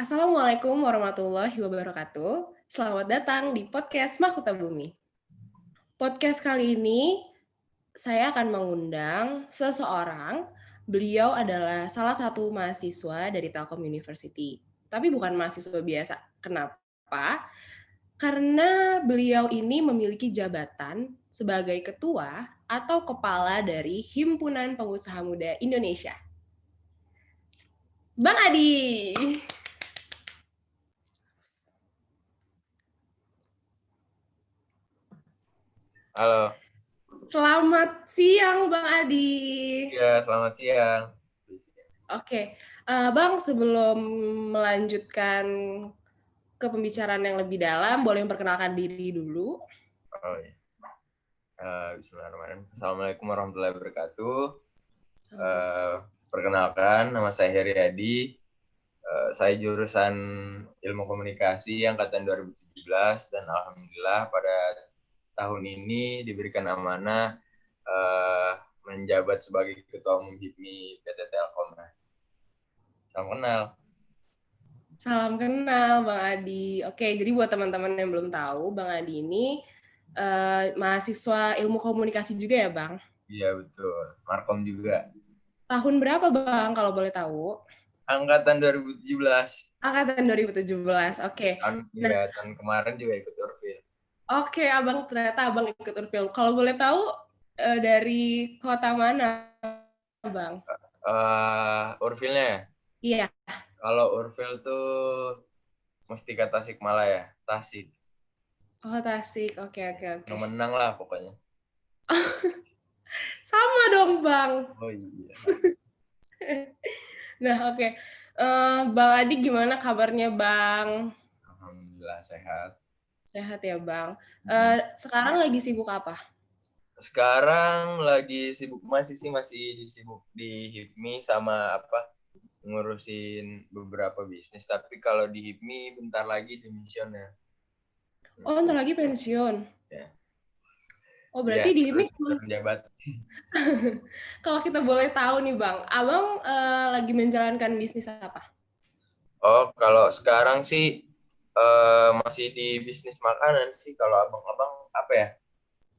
Assalamualaikum warahmatullahi wabarakatuh. Selamat datang di podcast Mahkota Bumi. Podcast kali ini saya akan mengundang seseorang. Beliau adalah salah satu mahasiswa dari Telkom University. Tapi bukan mahasiswa biasa. Kenapa? Karena beliau ini memiliki jabatan sebagai ketua atau kepala dari Himpunan Pengusaha Muda Indonesia. Bang Adi. Halo. Selamat siang, Bang Adi. Ya, selamat siang. Oke, Bang, sebelum melanjutkan ke pembicaraan yang lebih dalam, boleh memperkenalkan diri dulu? Oh, ya. Bismillahirrahmanirrahim. Assalamualaikum warahmatullahi wabarakatuh. Perkenalkan, nama saya Heri Adi. Saya jurusan Ilmu Komunikasi angkatan 2017 dan alhamdulillah pada tahun ini diberikan amanah menjabat sebagai Ketua Umum HIPMI PT Telkom. Salam kenal. Salam kenal, Bang Adi. Oke, jadi buat teman-teman yang belum tahu, Bang Adi ini mahasiswa Ilmu Komunikasi juga ya, Bang? Iya, betul. Markom juga. Tahun berapa, Bang, kalau boleh tahu? Angkatan 2017. Angkatan 2017, oke. Tahun kemarin juga ikut Urfil. Oke, ternyata Abang ikut Urfil. Kalau boleh tahu, dari kota mana, Bang? Urfilnya? Iya. Kalau Urfil tuh Mustika Tasikmalaya, Tasik. Oh, Tasik. Oke. Yang menang lah pokoknya. Sama dong, Bang. Oh iya. Nah, oke. Bang Adi gimana kabarnya, Bang? Alhamdulillah sehat. Sehat ya, Bang. Sekarang lagi sibuk apa? Sekarang lagi sibuk masih sibuk di HIPMI sama ngurusin beberapa bisnis. Tapi kalau di HIPMI bentar lagi demisionnya. Oh, ntar lagi pensiun. Ya. Oh, berarti di HIPMI menjabat. Kalau kita boleh tahu nih, Bang, Abang lagi menjalankan bisnis apa? Oh, kalau sekarang sih masih di bisnis makanan sih. Kalau abang-abang apa ya?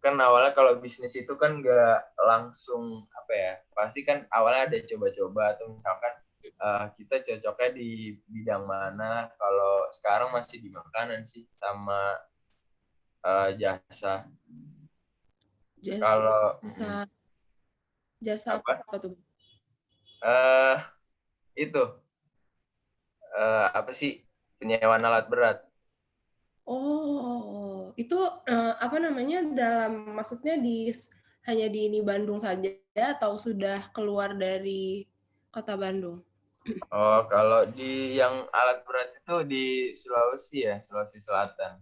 Kan awalnya kalau bisnis itu kan nggak langsung pasti kan awalnya ada coba-coba atau misalkan kita cocoknya di bidang mana. Kalau sekarang masih di makanan sih sama jasa. Kalau jasa apa tuh? Itu apa sih, penyewaan alat berat. Oh, itu apa namanya, maksudnya hanya di Bandung saja atau sudah keluar dari kota Bandung? Oh, kalau di yang alat berat itu di Sulawesi ya, Sulawesi Selatan.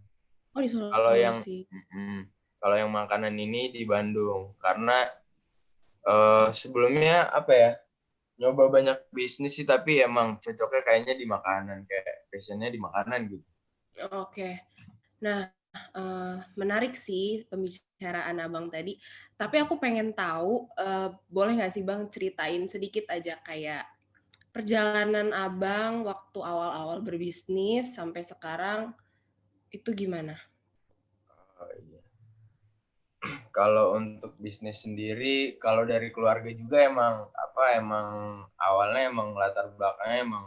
Oh, di Sulawesi. Kalau yang makanan ini di Bandung, karena sebelumnya nyoba banyak bisnis sih, tapi emang cocoknya kayaknya di makanan, kayak passionnya di makanan gitu. Oke. Nah, menarik sih pembicaraan Abang tadi. Tapi aku pengen tahu, boleh nggak sih Bang ceritain sedikit aja kayak perjalanan Abang waktu awal-awal berbisnis sampai sekarang itu gimana? Oh, iya. Kalau untuk bisnis sendiri, kalau dari keluarga juga emang awalnya emang latar belakangnya emang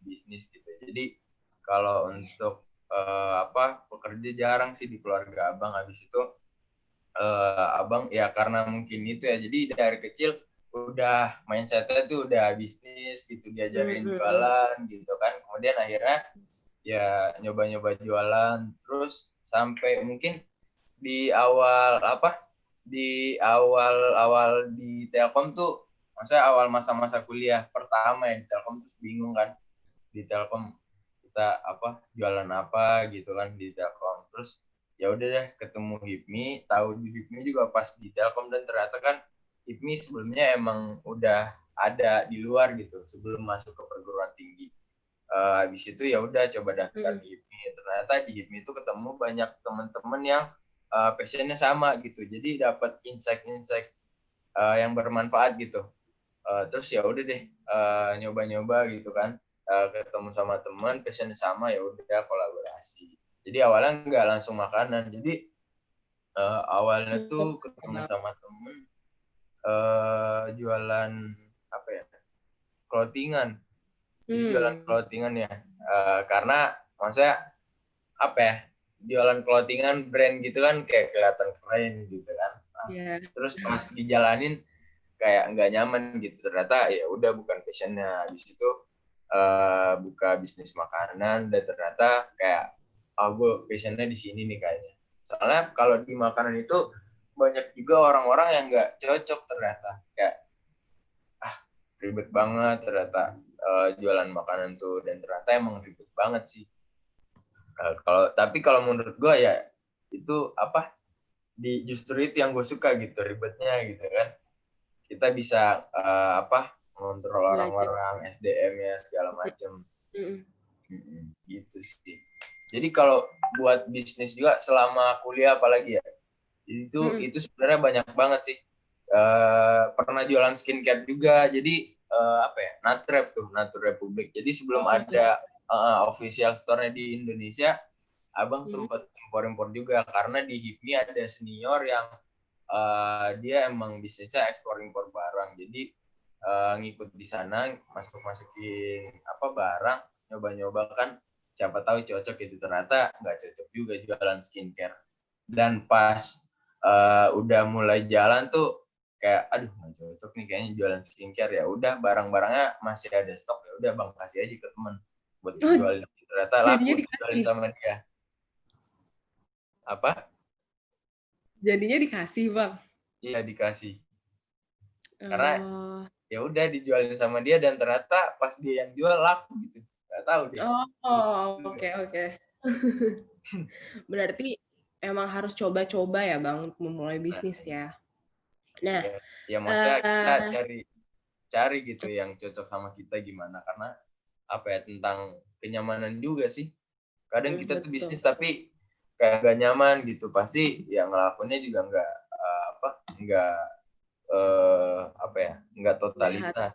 bisnis gitu. Jadi kalau untuk pekerja jarang sih di keluarga abang. Habis itu abang ya karena mungkin itu ya, jadi dari kecil udah mindsetnya tuh udah bisnis gitu, diajarin jualan gitu kan. Kemudian akhirnya ya nyoba-nyoba jualan terus sampai mungkin di awal di Telkom tuh, maksudnya awal masa-masa kuliah pertama ya di Telkom, terus bingung kan di Telkom kita jualan apa gitu kan di Telkom. Terus ya udah deh ketemu HIPMI, tahu di HIPMI juga pas di Telkom, dan ternyata kan HIPMI sebelumnya emang udah ada di luar gitu sebelum masuk ke perguruan tinggi. Habis itu ya udah coba daftar di HIPMI. Ternyata di HIPMI itu ketemu banyak teman-teman yang passionnya sama gitu, jadi dapat insight yang bermanfaat gitu. Terus ya udah deh nyoba-nyoba gitu kan. ketemu sama teman passion sama, ya udah kolaborasi. Jadi awalnya nggak langsung makanan, jadi awalnya tuh ketemu sama temen jualan apa ya, clothingan. Jadi jualan clothingan ya, karena maksudnya apa ya, jualan clothingan brand gitu kan kayak kelihatan keren gitu kan. Terus pas dijalanin kayak nggak nyaman gitu, ternyata ya udah bukan passionnya. Di situ buka bisnis makanan dan ternyata kayak gue passionnya di sini nih kayaknya. Soalnya kalau di makanan itu banyak juga orang-orang yang nggak cocok ternyata, kayak ribet banget ternyata jualan makanan tuh, dan ternyata emang ribet banget sih. Tapi kalau menurut gue ya itu apa, justru itu yang gue suka gitu, ribetnya gitu kan. Kita bisa ngontrol orang-orang, SDM-nya segala macam. Gitu sih. Jadi kalau buat bisnis juga selama kuliah apalagi ya, itu sebenarnya banyak banget sih. Pernah jualan skincare juga, jadi Natrep tuh, Natur Republik. Jadi sebelum ada official store-nya di Indonesia, abang sempat impor-impor juga, karena di HIPMI ada senior yang dia emang bisnisnya ekspor impor barang. Jadi ngikut di sana, masukin barang, nyoba-nyoba kan, siapa tahu cocok gitu. Ternyata nggak cocok juga jualan skincare. Dan pas udah mulai jalan tuh kayak aduh nggak cocok nih kayaknya jualan skincare. Ya udah, barang-barangnya masih ada stok, ya udah bang kasih aja ke teman buat dijualin. Ternyata laku dijualin sama dia. Apa? Jadinya dikasih bang? Iya dikasih. Karena ya udah dijualin sama dia, dan ternyata pas dia yang jual laku gitu. Nggak tahu deh. Oke. Berarti emang harus coba-coba ya bang memulai bisnis ya. Nah, ya maksudnya kita cari gitu yang cocok sama kita gimana, karena tentang kenyamanan juga sih. Kadang kita tuh bisnis tapi kayak gak nyaman gitu, pasti ya ngelakuinnya juga nggak totalitas.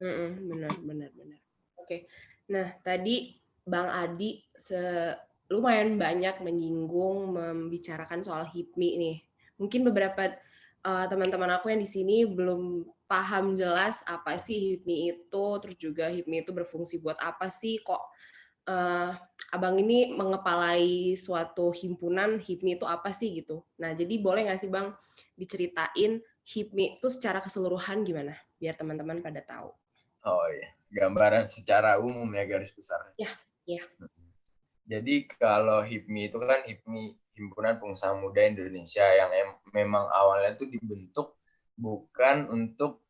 Benar. Oke. Nah, tadi Bang Adi lumayan banyak menyinggung, membicarakan soal HIPMI nih. Mungkin beberapa teman-teman aku yang di sini belum paham jelas apa sih HIPMI itu, terus juga HIPMI itu berfungsi buat apa sih, kok Abang ini mengepalai suatu himpunan, HIPMI itu apa sih gitu. Nah, jadi boleh nggak sih Bang diceritain HIPMI itu secara keseluruhan gimana, biar teman-teman pada tahu. Oh iya, gambaran secara umum ya, garis besar. Iya. Jadi kalau HIPMI itu kan Himpunan Pengusaha Muda Indonesia, yang memang awalnya itu dibentuk bukan untuk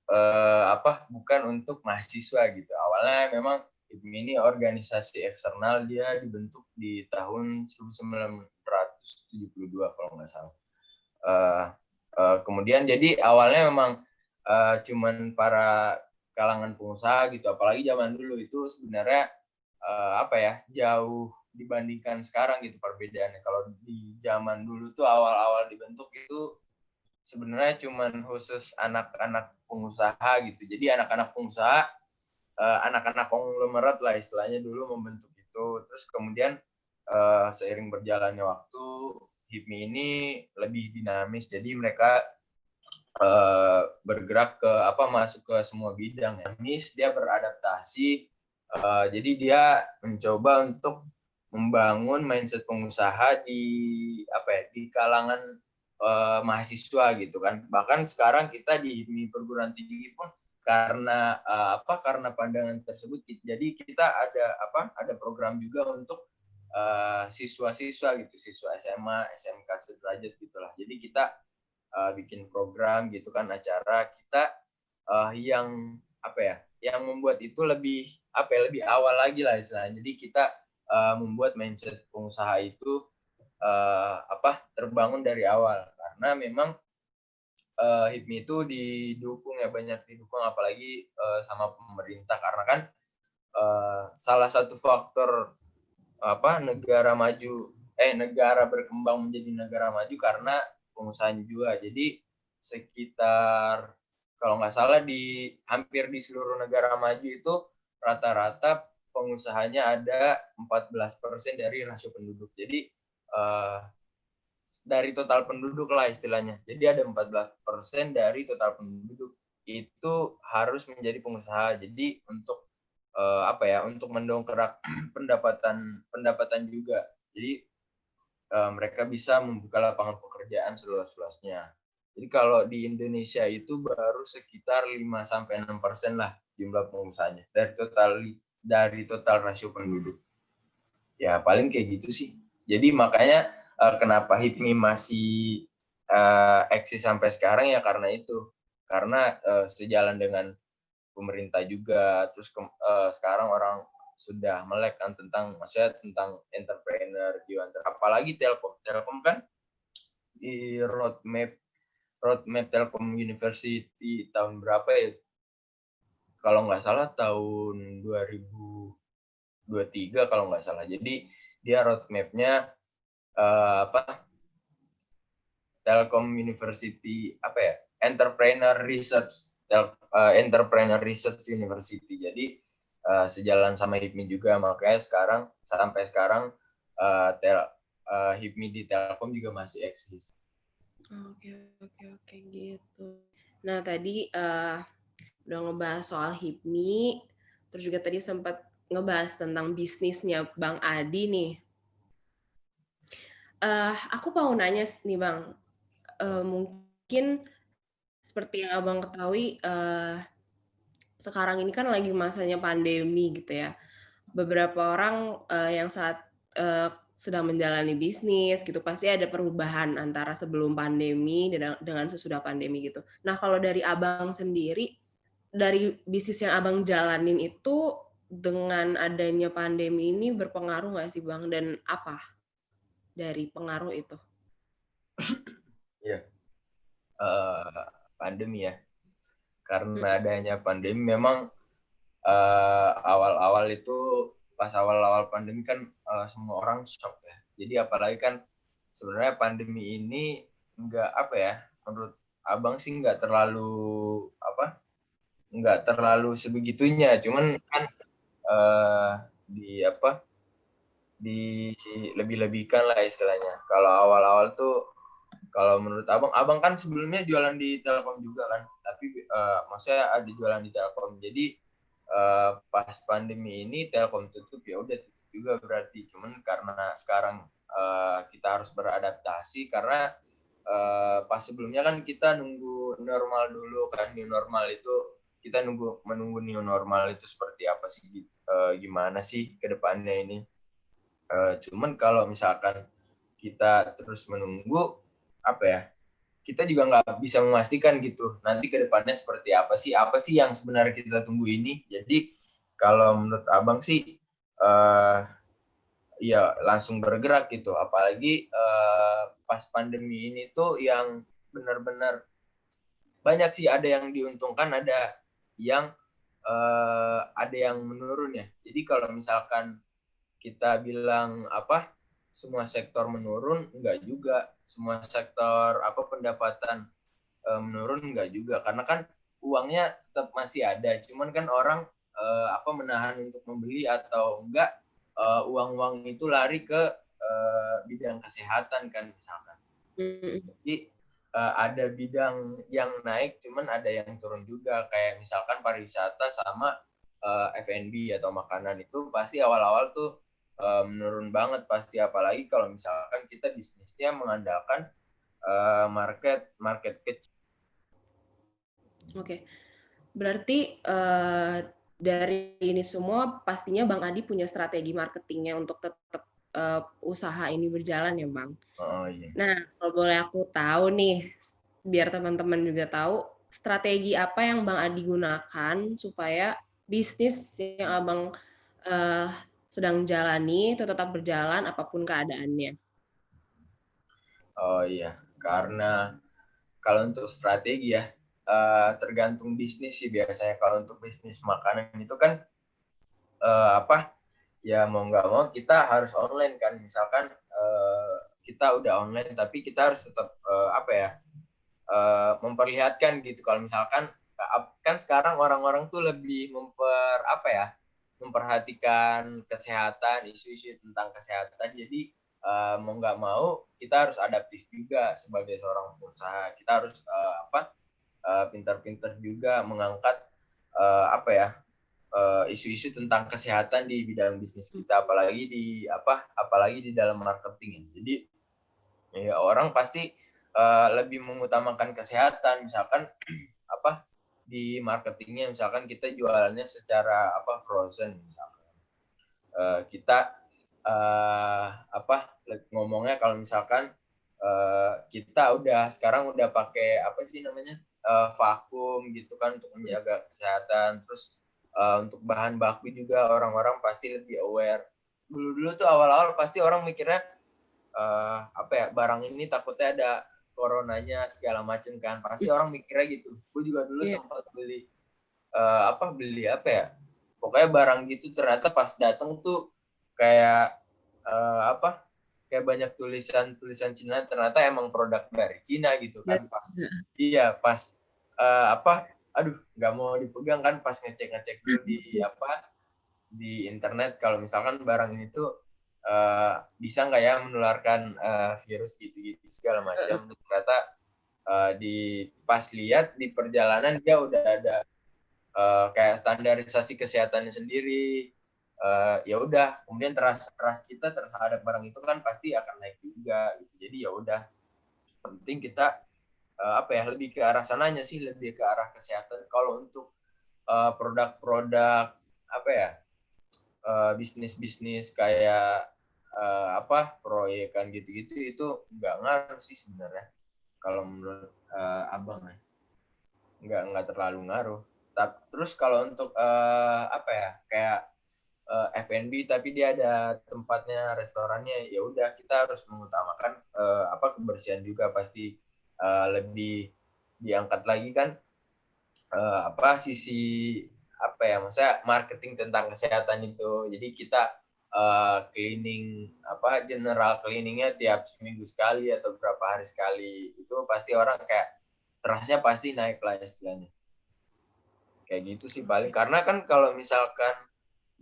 bukan untuk mahasiswa gitu. Awalnya memang HIPMI ini organisasi eksternal, dia dibentuk di tahun 1972 kalau nggak salah. Kemudian jadi awalnya memang cuman para kalangan pengusaha gitu, apalagi zaman dulu itu sebenarnya jauh dibandingkan sekarang gitu perbedaannya. Kalau di zaman dulu tuh awal-awal dibentuk itu sebenarnya cuman khusus anak-anak pengusaha gitu. Jadi anak-anak pengusaha, anak-anak konglomerat lah istilahnya dulu membentuk itu. Terus kemudian seiring berjalannya waktu, HIPMI ini lebih dinamis. Jadi mereka bergerak ke masuk ke semua bidang. Dia beradaptasi. Jadi dia mencoba untuk membangun mindset pengusaha di kalangan mahasiswa gitu kan. Bahkan sekarang kita di perguruan tinggi pun karena karena pandangan tersebut, jadi kita ada program juga untuk siswa-siswa gitu, siswa SMA, SMK sederajat gitulah. Jadi kita bikin program gitu kan, acara kita yang membuat itu lebih lebih awal lagi lah istilahnya. Jadi kita membuat mindset pengusaha itu terbangun dari awal, karena memang HIPMI itu banyak didukung apalagi sama pemerintah, karena kan salah satu faktor negara berkembang menjadi negara maju karena pengusahanya juga. Jadi sekitar kalau nggak salah hampir di seluruh negara maju itu rata-rata pengusahanya ada 14% dari rasio penduduk. Jadi dari total penduduk lah istilahnya. Jadi ada 14% dari total penduduk itu harus menjadi pengusaha. Jadi untuk untuk mendongkrak pendapatan juga. Jadi mereka bisa membuka lapangan pekerjaan seluas-luasnya. Jadi kalau di Indonesia itu baru sekitar 5-6% lah jumlah pengusahanya dari total rasio penduduk. Ya paling kayak gitu sih. Jadi makanya kenapa HIPMI masih eksis sampai sekarang ya karena itu. Karena sejalan dengan pemerintah juga, terus sekarang orang sudah melek kan tentang entrepreneur, apalagi Telkom kan di roadmap Telkom University tahun berapa ya, kalau nggak salah tahun 2023 kalau nggak salah. Jadi dia roadmapnya Telkom University Entrepreneur Research University. Jadi sejalan sama HIPMI juga, makanya sampai sekarang HIPMI di Telkom juga masih eksis. Oke gitu. Nah tadi udah ngebahas soal HIPMI, terus juga tadi sempat ngebahas tentang bisnisnya Bang Adi nih. Aku mau nanya nih Bang, mungkin seperti yang Abang ketahui, sekarang ini kan lagi masanya pandemi gitu ya. Beberapa orang yang saat sedang menjalani bisnis gitu pasti ada perubahan antara sebelum pandemi dengan sesudah pandemi gitu. Nah kalau dari Abang sendiri, dari bisnis yang Abang jalanin itu dengan adanya pandemi ini berpengaruh nggak sih Bang? Dan apa dari pengaruh itu? Iya, pandemi ya. Karena adanya pandemi memang awal-awal itu, pas awal-awal pandemi kan semua orang shock ya. Jadi apalagi kan sebenarnya pandemi ini menurut Abang sih nggak terlalu sebegitunya. Cuman kan lebih-lebihkan lah istilahnya. Kalau awal-awal tuh, kalau menurut Abang kan sebelumnya jualan di Telkom juga kan, tapi maksudnya ada jualan di Telkom. Jadi pas pandemi ini Telkom tutup, ya udah tutup juga berarti. Cuman karena sekarang kita harus beradaptasi karena pas sebelumnya kan kita nunggu normal dulu kan. New normal itu kita menunggu new normal itu seperti apa sih, gimana sih ke depannya ini. Cuman kalau misalkan kita terus menunggu, kita juga nggak bisa memastikan gitu nanti ke depannya seperti apa sih yang sebenarnya kita tunggu ini. Jadi kalau menurut Abang sih ya langsung bergerak gitu, apalagi pas pandemi ini tuh yang benar-benar banyak sih, ada yang diuntungkan, ada yang menurun ya. Jadi kalau misalkan kita bilang semua sektor menurun, enggak juga. Semua sektor pendapatan menurun, enggak juga. Karena kan uangnya tetap masih ada, cuman kan orang menahan untuk membeli atau enggak, uang-uang itu lari ke bidang kesehatan kan misalkan. Jadi ada bidang yang naik, cuman ada yang turun juga, kayak misalkan pariwisata sama F&B atau makanan itu pasti awal-awal tuh menurun banget pasti, apalagi kalau misalkan kita bisnisnya mengandalkan market kecil. Oke, berarti dari ini semua pastinya Bang Adi punya strategi marketingnya untuk tetap usaha ini berjalan ya Bang. Oh iya. Nah kalau boleh aku tahu nih, biar teman-teman juga tahu, strategi apa yang Bang Adi gunakan supaya bisnis yang Abang sedang jalani itu tetap berjalan apapun keadaannya. Oh iya, karena kalau untuk strategi ya tergantung bisnis sih biasanya. Kalau untuk bisnis makanan itu kan ya mau nggak mau kita harus online kan. Misalkan kita udah online tapi kita harus tetap memperlihatkan gitu. Kalau misalkan kan sekarang orang-orang tuh lebih memperhatikan kesehatan, isu-isu tentang kesehatan. Jadi mau nggak mau kita harus adaptif juga sebagai seorang pengusaha. Kita harus pintar-pintar juga mengangkat isu-isu tentang kesehatan di bidang bisnis kita, apalagi di dalam marketing. Jadi ya orang pasti lebih mengutamakan kesehatan, misalkan di marketingnya, misalkan kita jualannya secara frozen, misalkan kita ngomongnya kalau misalkan kita sekarang udah pakai vakum gitu kan untuk menjaga kesehatan. Terus untuk bahan baku juga orang-orang pasti lebih aware. Dulu tuh awal-awal pasti orang mikirnya barang ini takutnya ada coronanya segala macam kan. Pasti orang mikirnya gitu. Gue juga dulu sempat beli pokoknya barang gitu, ternyata pas datang tuh kayak kayak banyak tulisan Cina, ternyata emang produk dari Cina gitu kan. Pas aduh nggak mau dipegang kan, pas ngecek dulu di internet kalau misalkan barang ini tuh bisa nggak ya menularkan virus gitu segala macam. Ternyata pas lihat di perjalanan dia udah ada kayak standarisasi kesehatannya sendiri. Ya udah, kemudian trust kita terhadap barang itu kan pasti akan naik juga gitu. Jadi ya udah, penting kita lebih ke arah sananya sih, lebih ke arah kesehatan. Kalau untuk produk-produk bisnis kayak proyekan gitu-gitu, itu nggak ngaruh sih sebenarnya. Kalau menurut abang nggak terlalu ngaruh. Terus kalau untuk kayak F&B tapi dia ada tempatnya, restorannya, ya udah kita harus mengutamakan kebersihan juga, pasti lebih diangkat lagi kan sisi maksudnya marketing tentang kesehatan itu. Jadi kita cleaning general cleaningnya tiap seminggu sekali atau berapa hari sekali, itu pasti orang kayak trustnya pasti naik lah istilahnya. Kayak gitu sih paling. Karena kan kalau misalkan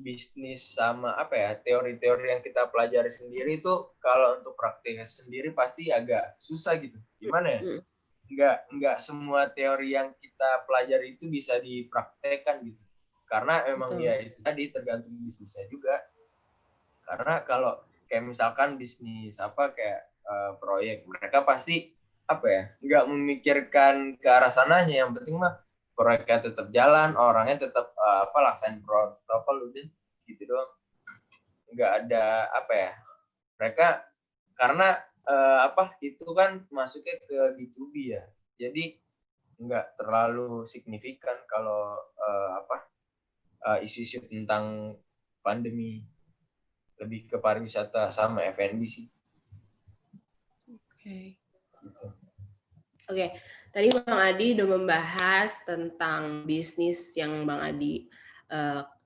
bisnis sama teori-teori yang kita pelajari sendiri itu, kalau untuk praktiknya sendiri pasti agak susah gitu. Gimana ya? Nggak semua teori yang kita pelajari itu bisa dipraktekkan gitu. Karena emang ya itu tadi tergantung bisnisnya juga. Karena kalau kayak misalkan bisnis kayak proyek, mereka pasti nggak memikirkan ke arah sananya. Yang penting mah proyeknya tetap jalan, orangnya tetap laksanain protokol udah gitu doang. Nggak ada mereka, karena itu kan masuknya ke B2B ya, jadi nggak terlalu signifikan kalau isu-isu tentang pandemi, lebih ke pariwisata sama F&B sih. Oke. Tadi Bang Adi udah membahas tentang bisnis yang Bang Adi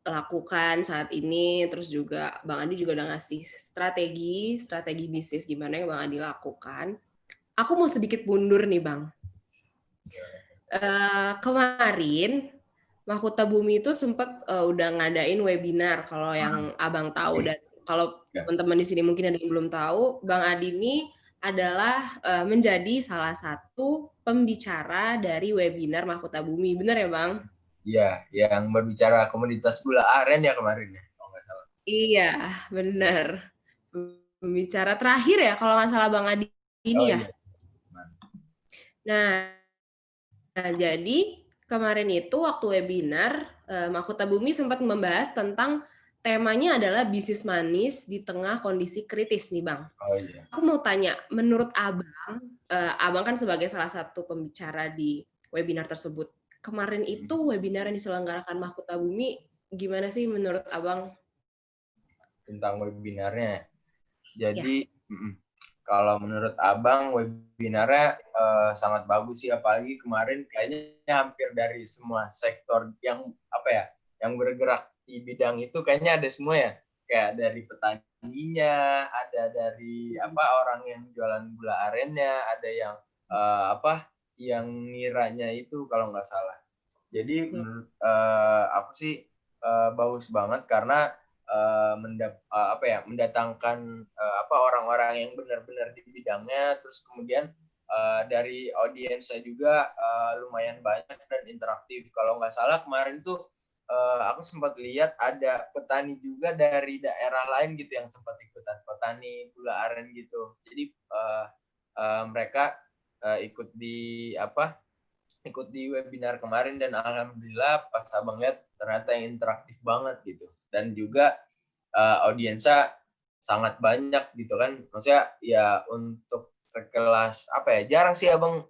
lakukan saat ini, terus juga Bang Adi juga udah ngasih strategi bisnis gimana yang Bang Adi lakukan. Aku mau sedikit mundur nih Bang. Kemarin Mahkota Bumi itu sempat udah ngadain webinar, kalau yang Abang tahu, dan kalau teman-teman di sini mungkin ada yang belum tahu, Bang Adi ini adalah menjadi salah satu pembicara dari webinar Mahkota Bumi. Benar ya Bang? Iya, yang berbicara komoditas gula aren ya kemarin ya, kalau nggak salah. Iya, benar. Pembicara terakhir ya, kalau nggak salah Bang Adi ini ya. Iya. Nah, jadi kemarin itu waktu webinar, Mahkota Bumi sempat membahas tentang temanya adalah bisnis manis di tengah kondisi kritis nih Bang. Oh iya. Aku mau tanya, menurut Abang, Abang kan sebagai salah satu pembicara di webinar tersebut, kemarin itu webinar yang diselenggarakan Mahkota Bumi, gimana sih menurut Abang? Tentang webinarnya. Jadi kalau menurut Abang webinarnya sangat bagus sih, apalagi kemarin kayaknya hampir dari semua sektor yang yang bergerak di bidang itu kayaknya ada semua ya. Kayak dari petaninya, ada dari orang yang jualan gula arennya, ada yang yang niranya itu kalau nggak salah. Jadi menurut aku sih bagus banget karena mendatangkan orang-orang yang benar-benar di bidangnya, terus kemudian dari audiensnya juga lumayan banyak dan interaktif. Kalau nggak salah kemarin tuh aku sempat lihat ada petani juga dari daerah lain gitu yang sempat ikutan, petani gula aren gitu. Jadi mereka ikut di webinar kemarin dan alhamdulillah pas abang lihat ternyata yang interaktif banget gitu, dan juga audiensnya sangat banyak gitu kan. Maksudnya ya untuk sekelas jarang sih abang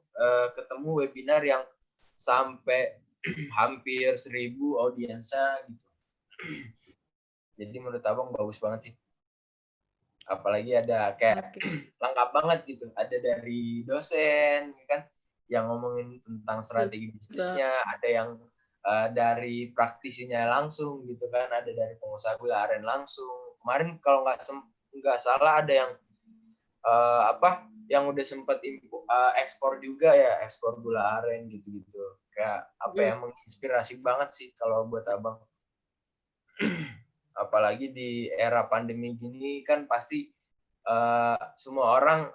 ketemu webinar yang sampai hampir 1.000 audiensnya gitu. Jadi menurut abang bagus banget sih, apalagi ada kayak lengkap banget gitu, ada dari dosen kan yang ngomongin tentang strategi bisnisnya, ada yang dari praktisinya langsung gitu kan, ada dari pengusaha gula aren langsung. Kemarin kalau nggak salah ada yang yang udah sempat ekspor juga ya, ekspor gula aren gitu-gitu. Kayak menginspirasi banget sih kalau buat abang. Apalagi di era pandemi gini kan pasti semua orang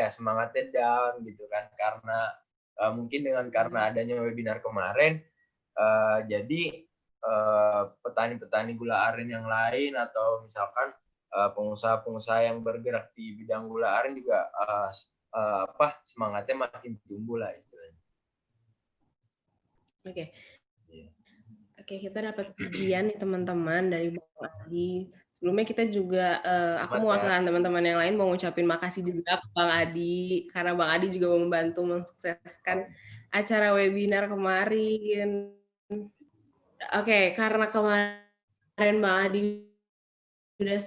semangatnya down gitu kan, karena mungkin karena adanya webinar kemarin, jadi petani-petani gula aren yang lain atau misalkan pengusaha-pengusaha yang bergerak di bidang gula aren juga semangatnya makin tumbuh lah istilahnya. Oke, kita dapat pujian nih teman-teman dari Bang Adi. Sebelumnya kita juga, aku mewakilkan teman-teman yang lain mau ngucapin makasih juga ke Bang Adi, karena Bang Adi juga membantu mensukseskan acara webinar kemarin. Oke, karena kemarin Bang Adi udah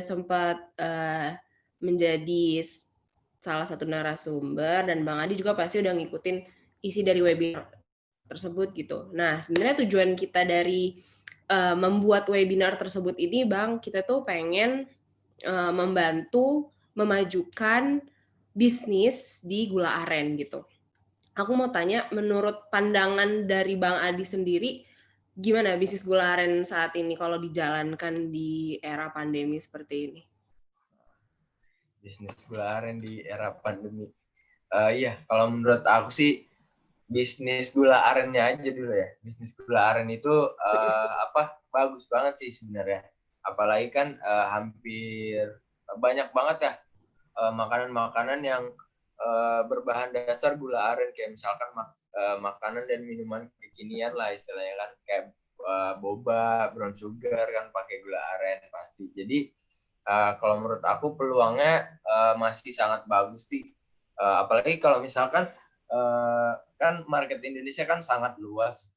sempat menjadi salah satu narasumber, dan Bang Adi juga pasti udah ngikutin isi dari webinar tersebut gitu. Nah, sebenarnya tujuan kita dari membuat webinar tersebut ini, Bang, kita tuh pengen membantu memajukan bisnis di gula aren gitu. Aku mau tanya, menurut pandangan dari Bang Adi sendiri, gimana bisnis gula aren saat ini kalau dijalankan di era pandemi seperti ini? Bisnis gula aren di era pandemi. Iya, kalau menurut aku sih bisnis gula arennya aja dulu ya. Bisnis gula aren itu bagus banget sih sebenarnya. Apalagi kan hampir banyak banget ya makanan-makanan yang berbahan dasar gula aren, kayak misalkan makanan dan minuman kekinian lah istilahnya kan, kayak boba, brown sugar kan pakai gula aren pasti. Jadi kalau menurut aku peluangnya masih sangat bagus sih. Apalagi kalau misalkan kan market Indonesia kan sangat luas,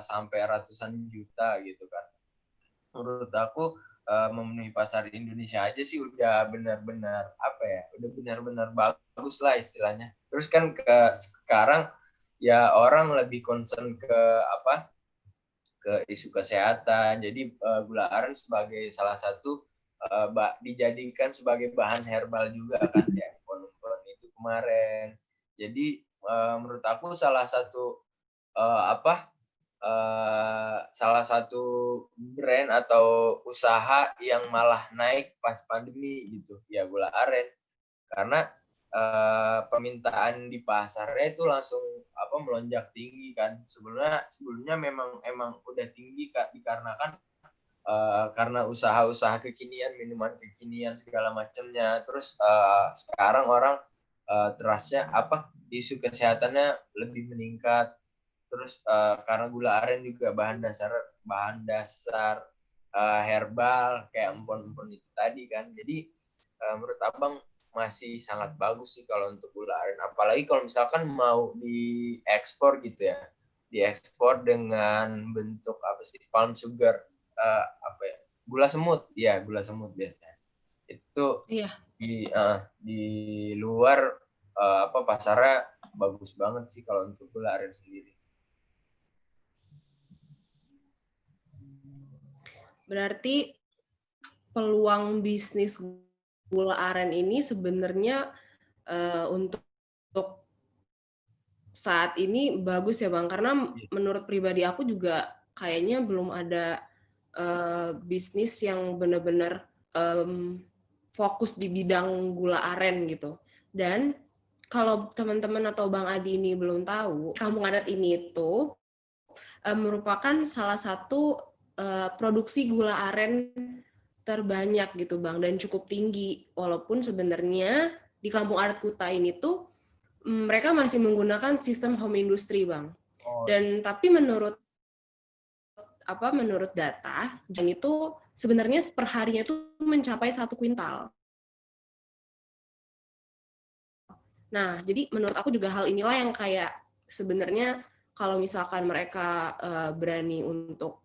sampai ratusan juta gitu kan. Menurut aku memenuhi pasar Indonesia aja sih udah benar-benar udah benar-benar bagus lah istilahnya. Terus kan sekarang ya orang lebih concern ke isu kesehatan. Jadi gula aren sebagai salah satu dijadikan sebagai bahan herbal juga kan ya, pohon-pohon itu kemarin. Jadi menurut aku salah satu salah satu brand atau usaha yang malah naik pas pandemi gitu ya, gula aren, karena permintaan di pasarnya itu langsung melonjak tinggi kan. Sebelumnya memang udah tinggi Kak, dikarenakan karena usaha-usaha kekinian, minuman kekinian segala macamnya. Terus sekarang orang terasnya isu kesehatannya lebih meningkat. Terus karena gula aren juga bahan dasar herbal kayak empon-empon itu tadi kan. Jadi menurut abang masih sangat bagus sih kalau untuk gula aren. Apalagi kalau misalkan mau diekspor gitu ya, diekspor dengan bentuk palm sugar, gula semut biasanya. Itu di luar pasarnya bagus banget sih kalau untuk gula aren sendiri. Berarti peluang bisnis gula aren ini sebenarnya untuk saat ini bagus ya Bang, karena menurut pribadi aku juga kayaknya belum ada bisnis yang benar-benar fokus di bidang gula aren gitu. Dan kalau teman-teman atau Bang Adi ini belum tahu, Kampung Adat ini itu merupakan salah satu produksi gula aren terbanyak gitu Bang, dan cukup tinggi. Walaupun sebenarnya di Kampung Adat Kuta ini tuh mereka masih menggunakan sistem home industry Bang. Dan tapi menurut data, dan itu sebenarnya perharinya itu mencapai 1 kuintal. Nah, jadi menurut aku juga hal inilah yang kayak sebenarnya kalau misalkan mereka berani untuk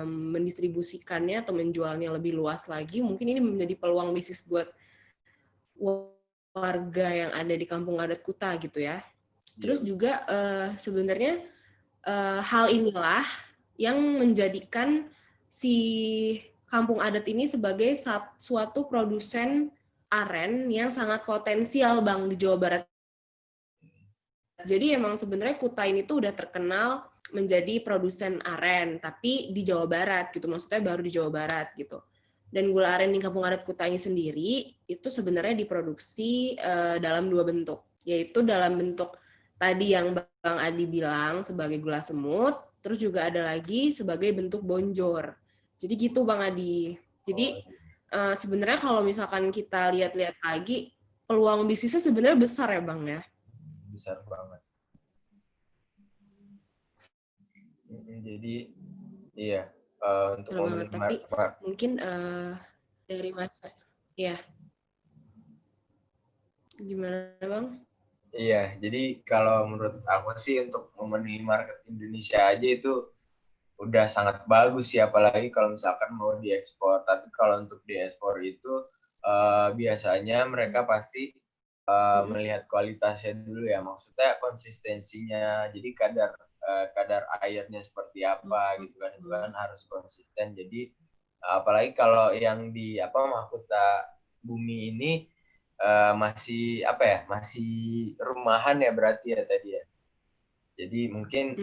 mendistribusikannya atau menjualnya lebih luas lagi, mungkin ini menjadi peluang bisnis buat warga yang ada di Kampung Adat Kuta gitu ya. Terus juga sebenarnya hal inilah yang menjadikan si Kampung Adat ini sebagai suatu produsen aren yang sangat potensial Bang di Jawa Barat. Jadi emang sebenarnya Kuta ini tuh udah terkenal menjadi produsen aren, tapi di Jawa Barat gitu, maksudnya baru di Jawa Barat gitu. Dan gula aren di Kampung Adat Kuta ini sendiri itu sebenarnya diproduksi dalam 2 bentuk, yaitu dalam bentuk tadi yang Bang Adi bilang sebagai gula semut, terus juga ada lagi sebagai bentuk bonjor. Jadi gitu Bang Adi. Jadi sebenarnya kalau misalkan kita lihat-lihat lagi, peluang bisnisnya sebenarnya besar ya Bang ya. Besar banget. Jadi iya untuk banget, tapi mungkin dari Mas ya gimana Bang? Iya, jadi kalau menurut aku sih untuk memenuhi market Indonesia aja itu udah sangat bagus sih, apalagi kalau misalkan mau diekspor. Tapi kalau untuk diekspor itu biasanya mereka pasti melihat kualitasnya dulu ya, maksudnya konsistensinya. Jadi kadar airnya seperti apa gitu kan, itu kan harus konsisten. Jadi apalagi kalau yang di Mahkota Bumi ini masih masih rumahan ya berarti ya tadi ya. Jadi mungkin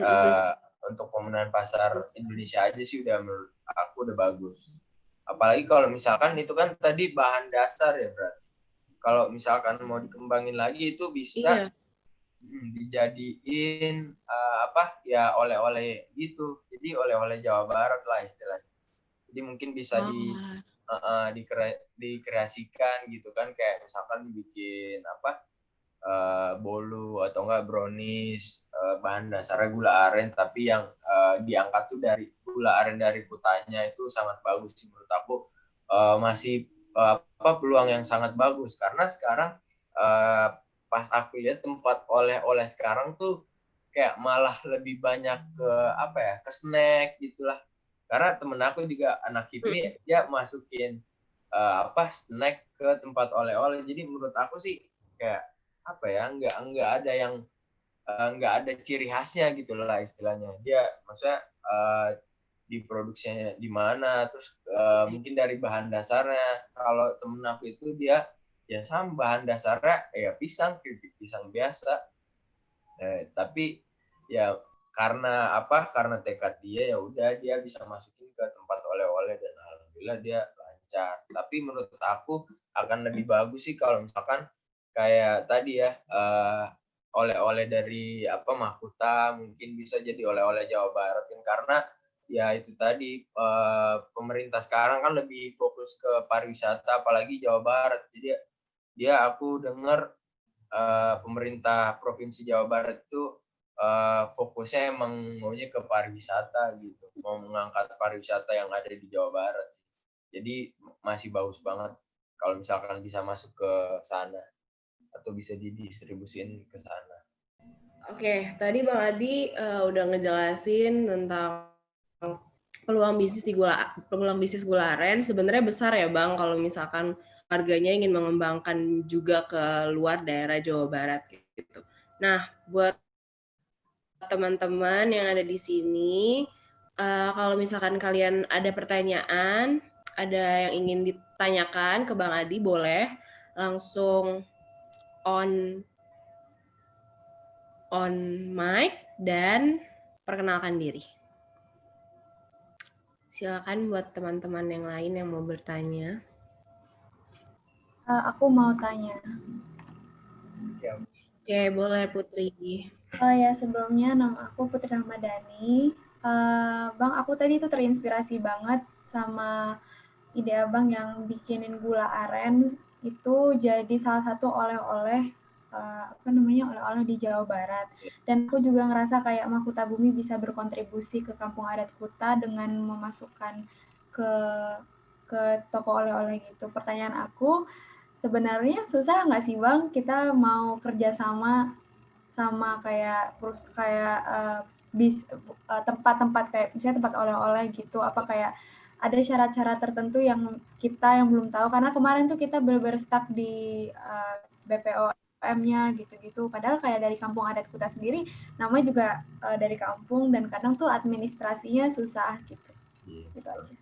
untuk pemenuhan pasar Indonesia aja sih udah menurut aku udah bagus. Apalagi kalau misalkan itu kan tadi bahan dasar ya berarti. Kalau misalkan mau dikembangin lagi itu bisa dijadiin oleh-oleh gitu. Jadi oleh-oleh Jawa Barat lah istilahnya. Jadi mungkin bisa dikreasikan gitu kan, kayak misalkan dibikin bolu atau enggak brownies bahan dasarnya gula aren, tapi yang diangkat tuh dari gula aren dari Kutanya, itu sangat bagus sih menurut aku. Masih peluang yang sangat bagus karena sekarang pas aku lihat tempat oleh-oleh sekarang tuh kayak malah lebih banyak ke snack gitulah. Karena temen aku juga anak HIPMI, dia masukin snack ke tempat oleh-oleh. Jadi menurut aku sih kayak nggak ada yang nggak ada ciri khasnya gitu lah istilahnya. Dia maksudnya diproduksinya di mana, terus mungkin dari bahan dasarnya. Kalau temen aku itu dia ya sama bahan dasarnya ya keripik pisang biasa. Tapi ya karena tekad dia, ya udah dia bisa masukin ke tempat oleh-oleh dan alhamdulillah dia lancar. Tapi menurut aku akan lebih bagus sih kalau misalkan kayak tadi ya oleh-oleh dari Mahkota mungkin bisa jadi oleh-oleh Jawa Barat kan, karena ya itu tadi pemerintah sekarang kan lebih fokus ke pariwisata apalagi Jawa Barat. Jadi aku dengar pemerintah Provinsi Jawa Barat itu fokusnya emang maunya ke pariwisata gitu, mau mengangkat pariwisata yang ada di Jawa Barat. Jadi masih bagus banget kalau misalkan bisa masuk ke sana atau bisa didistribusin ke sana. Oke, tadi Bang Adi udah ngejelasin tentang peluang bisnis gula aren. Sebenarnya besar ya Bang kalau misalkan harganya ingin mengembangkan juga ke luar daerah Jawa Barat gitu. Nah, buat teman-teman yang ada di sini, kalau misalkan kalian ada pertanyaan, ada yang ingin ditanyakan ke Bang Adi, boleh langsung on mic dan perkenalkan diri. Silakan buat teman-teman yang lain yang mau bertanya. Aku mau tanya. Siap. Oke, boleh Putri. Oh ya, sebelumnya nama aku Putri Ramadhani. Bang, aku tadi tuh terinspirasi banget sama ide Abang yang bikinin gula aren itu jadi salah satu oleh-oleh oleh-oleh di Jawa Barat. Dan aku juga ngerasa kayak Mahkota Bumi bisa berkontribusi ke Kampung Adat Kuta dengan memasukkan ke ke toko oleh-oleh gitu. Pertanyaan aku, sebenarnya susah nggak sih Bang kita mau kerjasama sama tempat-tempat kayak misalnya tempat oleh-oleh gitu, apa kayak ada syarat-syarat tertentu yang kita yang belum tahu, karena kemarin tuh kita bener-bener stuck di BPOM-nya gitu-gitu, padahal kayak dari kampung adat Kuta sendiri namanya juga dari kampung dan kadang tuh administrasinya susah gitu. Gitu aja.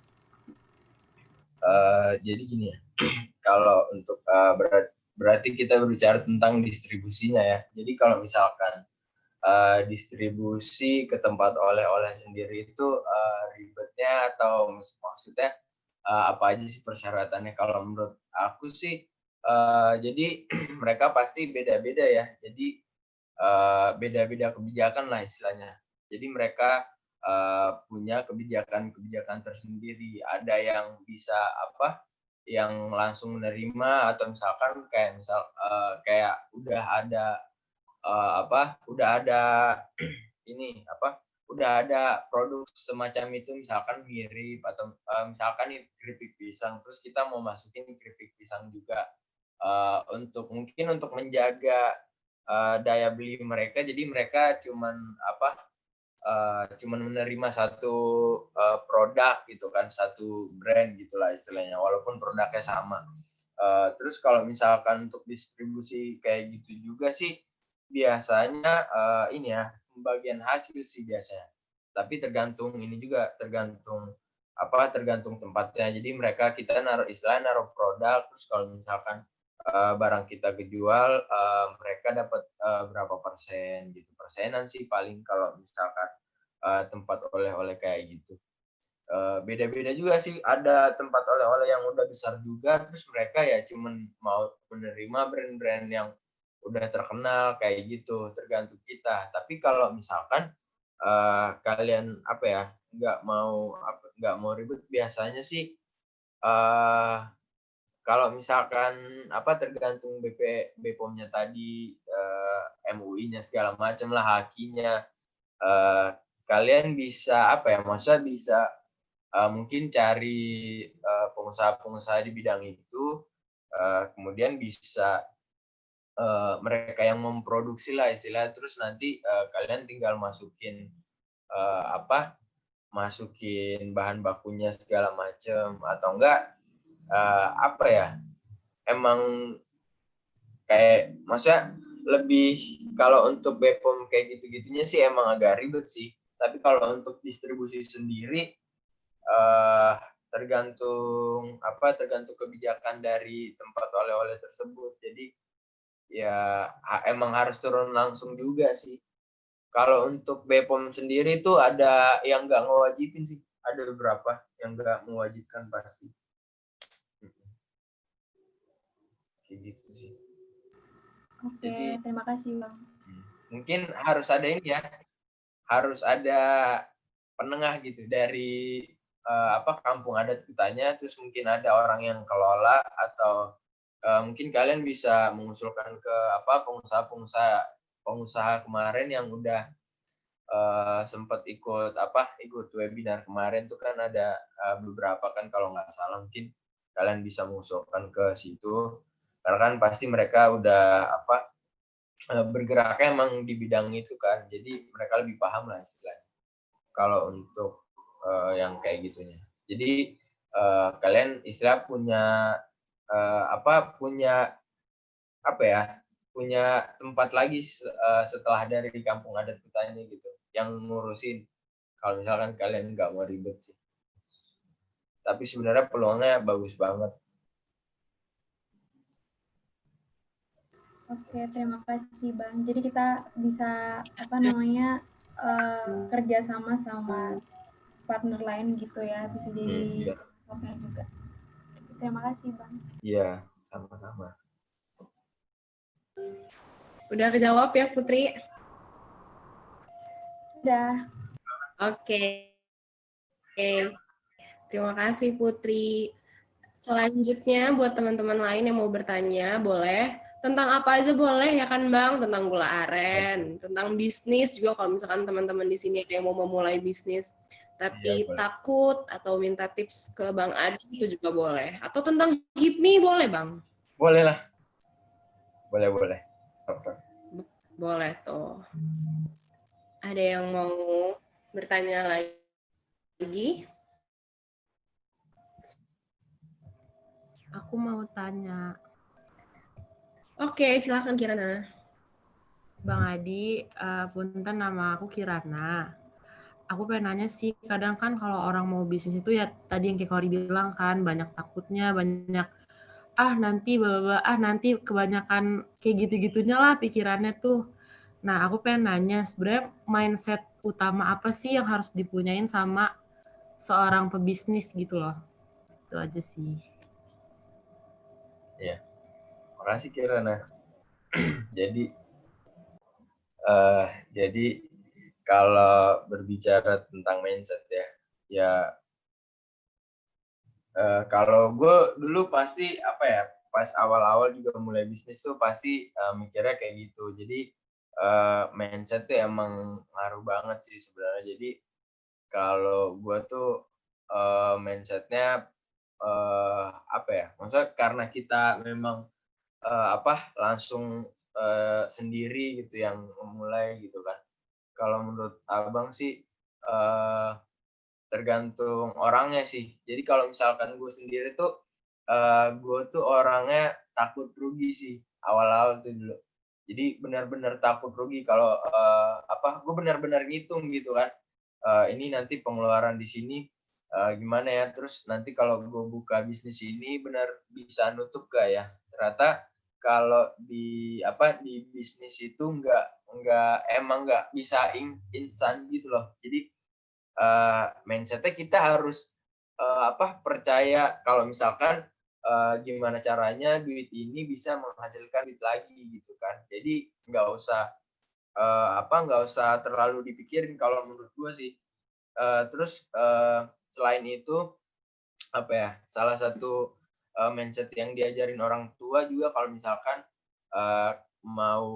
Jadi gini ya, kalau untuk berarti kita berbicara tentang distribusinya ya. Jadi kalau misalkan distribusi ke tempat oleh-oleh sendiri itu ribetnya atau maksudnya apa aja sih persyaratannya? Kalau menurut aku sih jadi mereka pasti beda-beda ya. Jadi beda-beda kebijakan lah istilahnya. Jadi mereka punya kebijakan-kebijakan tersendiri. Ada yang bisa yang langsung menerima atau misalkan kayak udah ada udah ada ini udah ada produk semacam itu misalkan mirip atau misalkan ini keripik pisang terus kita mau masukin keripik pisang juga mungkin untuk menjaga daya beli mereka jadi mereka cuman menerima satu produk gitu kan satu brand gitulah istilahnya walaupun produknya sama. Terus kalau misalkan untuk distribusi kayak gitu juga sih biasanya ini ya pembagian hasil sih biasanya. Tapi tergantung tergantung tempatnya. Jadi kita naruh produk terus kalau misalkan barang kita kejual mereka dapat berapa persen gitu. Persenan sih paling kalau misalkan tempat oleh-oleh kayak gitu. Beda-beda juga sih ada tempat oleh-oleh yang udah besar juga terus mereka ya cuman mau menerima brand-brand yang udah terkenal kayak gitu tergantung kita tapi kalau misalkan kalian nggak mau ribet biasanya sih kalau misalkan tergantung BPOM-nya tadi MUI-nya segala macam lah hakinya kalian bisa maksudnya bisa mungkin cari pengusaha-pengusaha di bidang itu, kemudian bisa mereka yang memproduksi lah istilahnya, terus nanti kalian tinggal masukin masukin bahan bakunya segala macam atau enggak emang kayak maksudnya lebih kalau untuk BPOM kayak gitu-gitunya sih emang agak ribet sih. Tapi kalau untuk distribusi sendiri tergantung kebijakan dari tempat oleh-oleh tersebut. Jadi ya emang harus turun langsung juga sih. Kalau untuk BPOM sendiri tuh ada yang nggak ngewajibin sih. Ada beberapa yang nggak mewajibkan pasti. Kayak gitu sih. Oke, terima kasih Bang. Mungkin harus ada ini ya. Harus ada penengah gitu dari kampung adat Kutanya terus mungkin ada orang yang kelola atau mungkin kalian bisa mengusulkan ke pengusaha kemarin yang udah sempat ikut webinar kemarin tuh kan ada beberapa kan kalau nggak salah mungkin kalian bisa mengusulkan ke situ karena kan pasti mereka udah bergeraknya emang di bidang itu kan jadi mereka lebih paham lah istilahnya kalau untuk yang kayak gitunya. Jadi kalian istilah punya punya tempat lagi setelah dari kampung adat Kutanya gitu yang ngurusin. Kalau misalkan kalian nggak mau ribet sih. Tapi sebenarnya peluangnya bagus banget. Oke, terima kasih Bang. Jadi kita bisa kerja sama partner lain gitu ya, bisa jadi Iya. oke juga. Terima kasih Bang. Iya, sama-sama. Udah kejawab ya Putri? Udah. Oke. Terima kasih Putri. Selanjutnya buat teman-teman lain yang mau bertanya, boleh. Tentang apa aja boleh ya kan Bang? Tentang gula aren, tentang bisnis juga kalau misalkan teman-teman di sini ada yang mau memulai bisnis. Tapi Iya, boleh. takut atau minta tips ke Bang Adi itu juga boleh. Atau tentang HIPMI boleh Bang? Boleh lah. Boleh. Sama-sama. Boleh tuh. Ada yang mau bertanya lagi? Aku mau tanya. Oke, silakan Kirana. Bang Adi, punten nama aku Kirana. Aku pengen nanya sih, kadang kan kalau orang mau bisnis itu ya tadi yang kayak Kori bilang kan, banyak takutnya, banyak nanti kebanyakan kayak gitu-gitunya lah pikirannya tuh. Nah, aku pengen nanya sebenarnya mindset utama apa sih yang harus dipunyain sama seorang pebisnis gitu loh. Itu aja sih. Iya. Makasih Kirana. Jadi kalau berbicara tentang mindset ya kalau gue dulu pasti pas awal-awal juga mulai bisnis tuh pasti mikirnya kayak gitu. Jadi mindset tuh emang ngaruh banget sih sebenarnya. Jadi kalau gue tuh mindsetnya maksudnya karena kita memang langsung sendiri gitu yang memulai gitu kan. Kalau menurut abang sih tergantung orangnya sih. Jadi kalau misalkan gue sendiri tuh gue tuh orangnya takut rugi sih awal-awal tuh dulu. Jadi benar-benar takut rugi kalau gue benar-benar ngitung gitu kan. Ini nanti pengeluaran di sini gimana ya, terus nanti kalau gue buka bisnis ini benar bisa nutup gak ya. Ternyata kalau di bisnis itu nggak bisa instan gitu loh. Jadi mindset-nya kita harus percaya kalau misalkan gimana caranya duit ini bisa menghasilkan duit lagi gitu kan. Jadi nggak usah terlalu dipikirin kalau menurut gue sih. Terus selain itu salah satu mindset yang diajarin orang tua juga kalau misalkan mau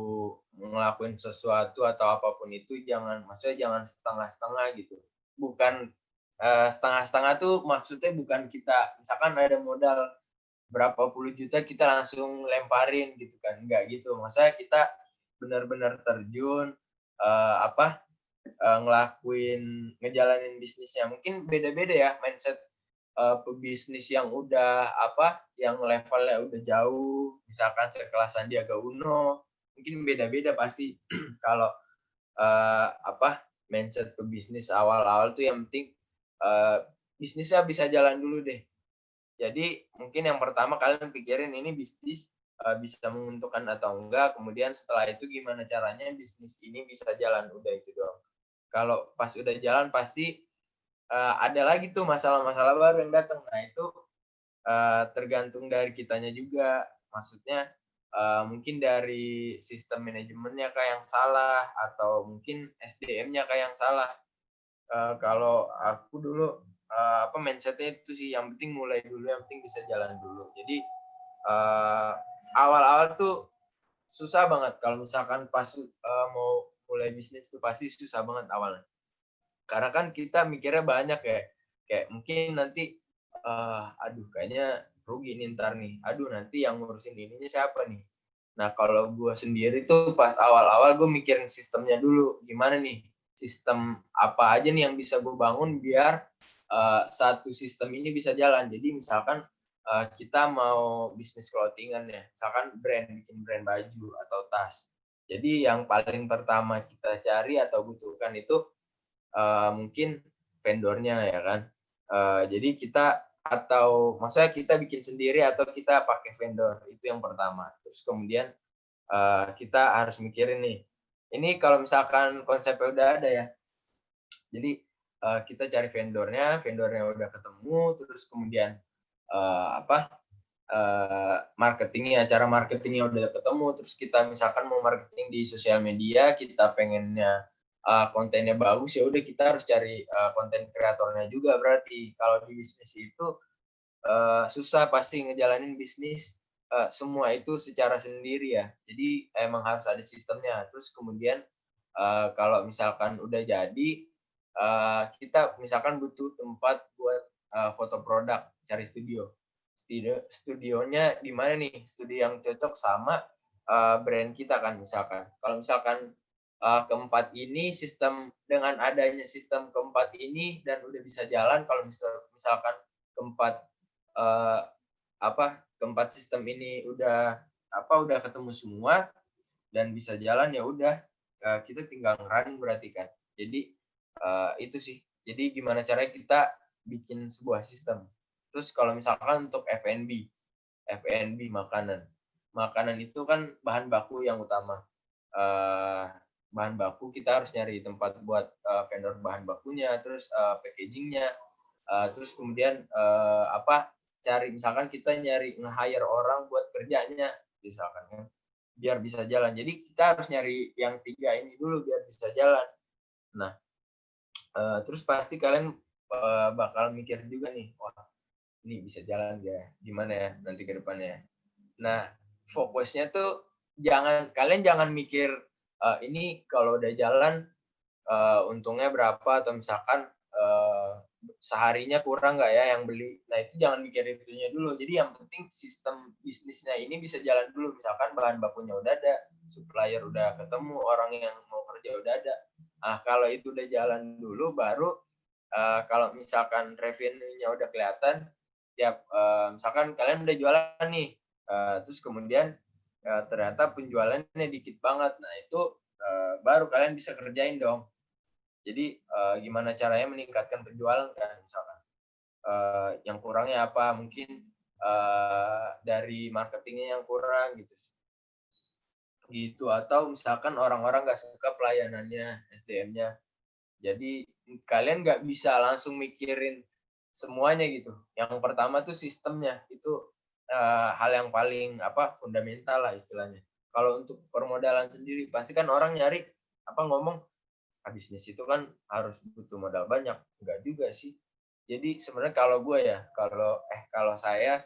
ngelakuin sesuatu atau apapun itu jangan setengah-setengah gitu. Bukan setengah-setengah tuh maksudnya bukan kita misalkan ada modal berapa puluh juta kita langsung lemparin gitu kan, enggak gitu. Maksudnya kita benar-benar terjun ngejalanin bisnisnya. Mungkin beda-beda ya mindset pebisnis yang yang levelnya udah jauh, misalkan sekelas Sandiaga Uno, mungkin beda-beda pasti. Kalau mindset pebisnis awal-awal tuh yang penting bisnisnya bisa jalan dulu deh. Jadi mungkin yang pertama kalian pikirin ini bisnis bisa menguntungkan atau enggak, kemudian setelah itu gimana caranya bisnis ini bisa jalan, udah itu doang. Kalau pas udah jalan pasti ada lagi tuh masalah-masalah baru yang datang. Nah itu tergantung dari kitanya juga. Maksudnya mungkin dari sistem manajemennya kayak yang salah atau mungkin SDM-nya kayak yang salah. Kalau aku dulu mindset-nya itu sih yang penting mulai dulu, yang penting bisa jalan dulu. Jadi awal-awal tuh susah banget kalau misalkan pas mau mulai bisnis tuh pasti susah banget awalnya. Karena kan kita mikirnya banyak ya, kayak mungkin nanti kayaknya rugi nih ntar nih, nanti yang ngurusin ininya siapa nih. Nah kalau gue sendiri tuh pas awal-awal gue mikirin sistemnya dulu, gimana nih sistem apa aja nih yang bisa gue bangun biar satu sistem ini bisa jalan. Jadi misalkan kita mau bisnis clothingan ya, misalkan bikin brand baju atau tas. Jadi yang paling pertama kita cari atau butuhkan itu mungkin vendornya ya kan. Jadi maksudnya kita bikin sendiri atau kita pakai vendor, itu yang pertama. Terus kemudian kita harus mikirin nih, ini kalau misalkan konsepnya udah ada ya, jadi kita cari vendornya udah ketemu, terus kemudian marketingnya, cara marketingnya udah ketemu, terus kita misalkan mau marketing di sosial media, kita pengennya kontennya bagus, ya udah kita harus cari konten kreatornya juga. Berarti kalau di bisnis itu susah pasti ngejalanin bisnis semua itu secara sendiri ya. Jadi emang harus ada sistemnya. Terus kemudian kalau misalkan udah jadi, kita misalkan butuh tempat buat foto produk, cari studionya di mana nih, studio yang cocok sama brand kita kan misalkan. Kalau misalkan keempat ini dengan adanya sistem keempat ini dan udah bisa jalan, kalau misalkan keempat keempat sistem ini udah ketemu semua dan bisa jalan, ya udah kita tinggal ngerun berarti kan. Jadi itu sih. Jadi gimana caranya kita bikin sebuah sistem. Terus kalau misalkan untuk F&B makanan itu kan bahan baku yang utama. Bahan baku kita harus nyari tempat buat vendor bahan bakunya, terus packagingnya, terus kemudian misalkan kita nyari nge-hire orang buat kerjanya misalkan kan, biar bisa jalan. Jadi kita harus nyari yang 3 ini dulu biar bisa jalan. Nah, terus pasti kalian bakal mikir juga nih, wah ini bisa jalan gimana ya nanti ke depannya. Nah, fokusnya tuh kalian jangan mikir ini kalau udah jalan untungnya berapa, atau misalkan seharinya kurang nggak ya yang beli. Nah, itu jangan mikir itunya dulu. Jadi yang penting sistem bisnisnya ini bisa jalan dulu. Misalkan bahan bakunya udah ada, supplier udah ketemu, orang yang mau kerja udah ada. Nah, kalau itu udah jalan dulu, baru kalau misalkan revenue-nya udah kelihatan, misalkan kalian udah jualan nih, terus kemudian ternyata penjualannya dikit banget. Nah, itu baru kalian bisa kerjain dong. Jadi gimana caranya meningkatkan penjualan kan, misalkan yang kurangnya apa, mungkin dari marketingnya yang kurang gitu, atau misalkan orang-orang nggak suka pelayanannya, SDM-nya. Jadi kalian nggak bisa langsung mikirin semuanya gitu. Yang pertama tuh sistemnya, itu hal yang paling fundamental lah istilahnya. Kalau untuk permodalan sendiri, pasti kan orang nyari ngomong bisnis itu kan harus butuh modal banyak. Enggak juga sih. Jadi sebenarnya kalau saya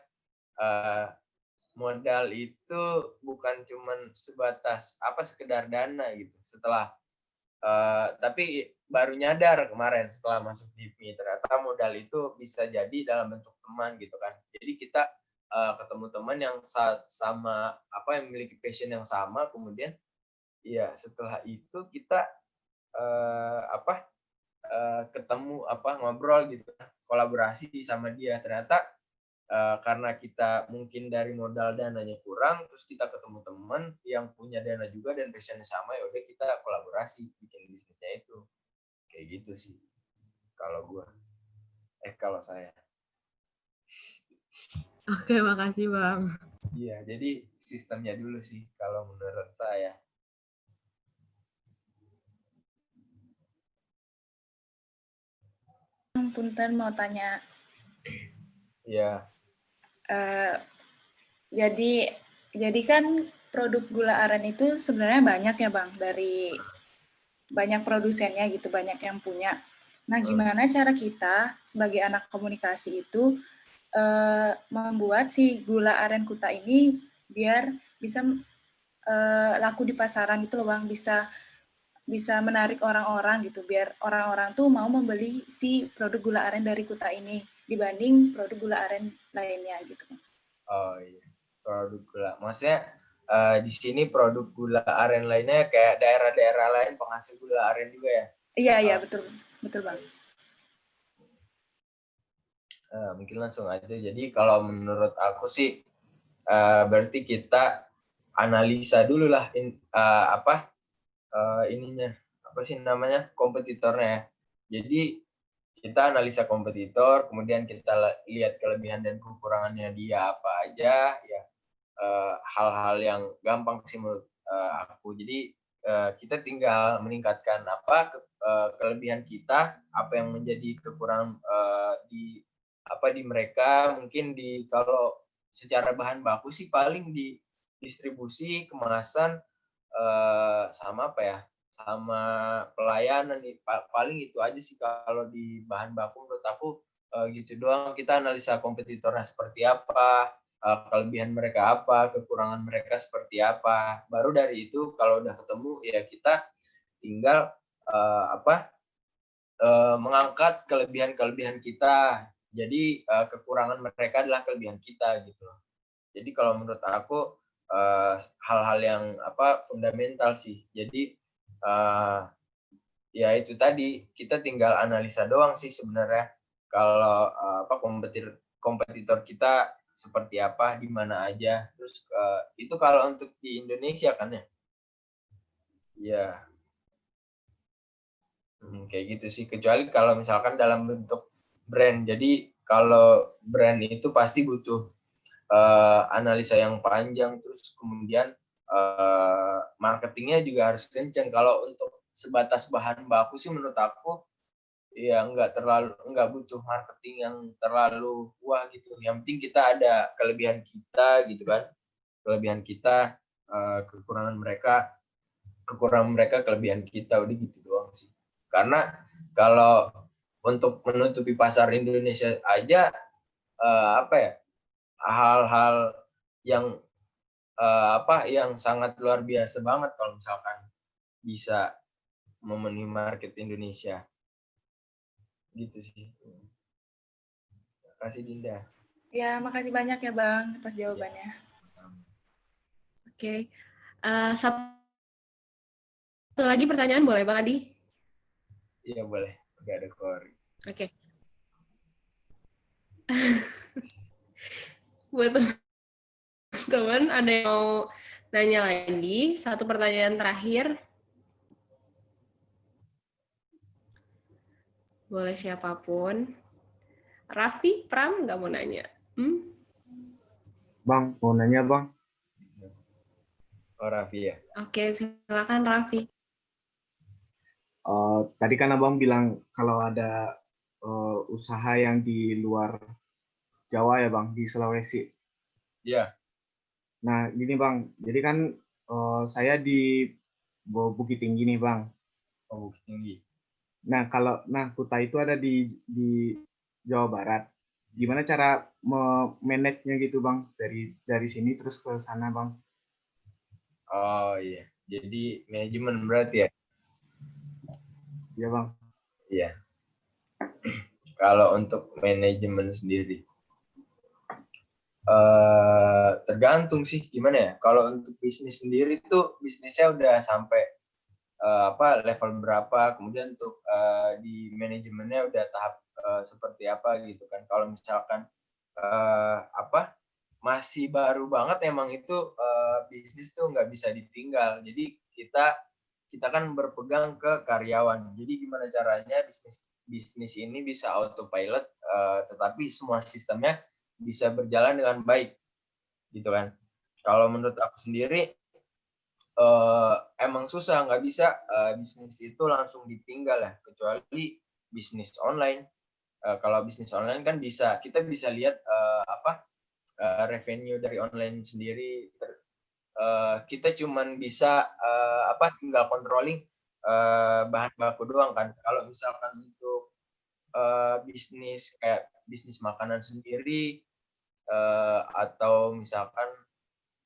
modal itu bukan cuman sebatas sekedar dana gitu. Tapi baru nyadar kemarin setelah masuk DIPMI, ternyata modal itu bisa jadi dalam bentuk teman gitu kan. Jadi kita ketemu teman yang sama yang memiliki passion yang sama, kemudian ya setelah itu kita ketemu ngobrol gitu kan, kolaborasi sama dia. Ternyata karena kita mungkin dari modal dananya kurang, terus kita ketemu teman yang punya dana juga dan passionnya sama, ya udah kita kolaborasi bikin bisnisnya itu. Kayak gitu sih kalau saya. Oke, makasih Bang. Iya, jadi sistemnya dulu sih kalau menurut saya. Punten mau tanya. Iya. Jadi kan produk gula aren itu sebenarnya banyak ya Bang, dari banyak produsennya gitu, banyak yang punya. Nah, gimana cara kita sebagai anak komunikasi itu membuat si gula aren Kuta ini biar bisa laku di pasaran gitu loh Bang, bisa menarik orang-orang gitu, biar orang-orang tuh mau membeli si produk gula aren dari Kuta ini dibanding produk gula aren lainnya gitu. Oh iya, produk gula. Maksudnya di sini produk gula aren lainnya kayak daerah-daerah lain penghasil gula aren juga ya? Iya, betul Bang. Mungkin langsung aja. Jadi kalau menurut aku sih berarti kita analisa dulu lah kompetitornya ya. Jadi kita analisa kompetitor, kemudian kita lihat kelebihan dan kekurangannya dia apa aja ya. Hal-hal yang gampang sih menurut aku. Jadi kita tinggal meningkatkan kelebihan kita, apa yang menjadi kekurangan di mereka. Mungkin kalau secara bahan baku sih paling di distribusi, kemasan, sama sama pelayanan nih, paling itu aja sih kalau di bahan baku menurut aku. Gitu doang. Kita analisa kompetitornya seperti apa, kelebihan mereka apa, kekurangan mereka seperti apa. Baru dari itu kalau udah ketemu ya kita tinggal mengangkat kelebihan-kelebihan kita. Jadi kekurangan mereka adalah kelebihan kita gitu. Jadi kalau menurut aku hal-hal yang fundamental sih. Jadi ya itu tadi, kita tinggal analisa doang sih sebenarnya. Kalau kompetitor kita seperti apa, di mana aja. Terus itu kalau untuk di Indonesia kan ya. Ya, kayak gitu sih. Kecuali kalau misalkan dalam bentuk brand. Jadi kalau brand itu pasti butuh analisa yang panjang, terus kemudian marketingnya juga harus kenceng. Kalau untuk sebatas bahan baku sih menurut aku ya nggak butuh marketing yang terlalu wah gitu. Yang penting kita ada kelebihan kita gitu kan, kelebihan kita, kekurangan mereka, kelebihan kita, udah gitu doang sih. Karena kalau untuk menutupi pasar Indonesia aja hal-hal yang yang sangat luar biasa banget kalau misalkan bisa memenuhi market Indonesia. Gitu sih. Terima kasih Dinda. Ya, makasih banyak ya Bang atas jawabannya. Oke. Satu lagi pertanyaan boleh Bang Adi? Iya boleh, nggak ada Kori. Oke. Buat teman-teman, ada yang mau nanya lagi? Satu pertanyaan terakhir. Boleh siapapun. Raffi, Pram, nggak mau nanya? Bang, mau nanya Bang. Oh Raffi ya. Oke, silakan Raffi. Tadi kan Abang bilang kalau ada usaha yang di luar Jawa ya Bang, di Sulawesi. Iya. Nah, gini Bang, jadi kan saya di Bukit Tinggi nih Bang. Oh, Bukit Tinggi. Nah, Kuta itu ada di Jawa Barat. Gimana cara manage-nya gitu Bang, dari sini terus ke sana Bang? Oh iya, jadi manajemen berarti ya? Iya Bang. Iya. Kalau untuk manajemen sendiri, tergantung sih gimana ya. Kalau untuk bisnis sendiri tuh bisnisnya udah sampai level berapa, kemudian untuk di manajemennya udah tahap seperti apa gitu kan. Kalau misalkan masih baru banget, emang itu bisnis tuh nggak bisa ditinggal. Jadi kita kan berpegang ke karyawan. Jadi gimana caranya bisnis ini bisa autopilot, tetapi semua sistemnya bisa berjalan dengan baik, gitu kan. Kalau menurut aku sendiri, emang susah, nggak bisa bisnis itu langsung ditinggal ya, kecuali bisnis online. Kalau bisnis online kan kita bisa lihat revenue dari online sendiri. Kita cuman bisa tinggal controlling bahan baku doang kan. Kalau misalkan untuk bisnis kayak bisnis makanan sendiri, atau misalkan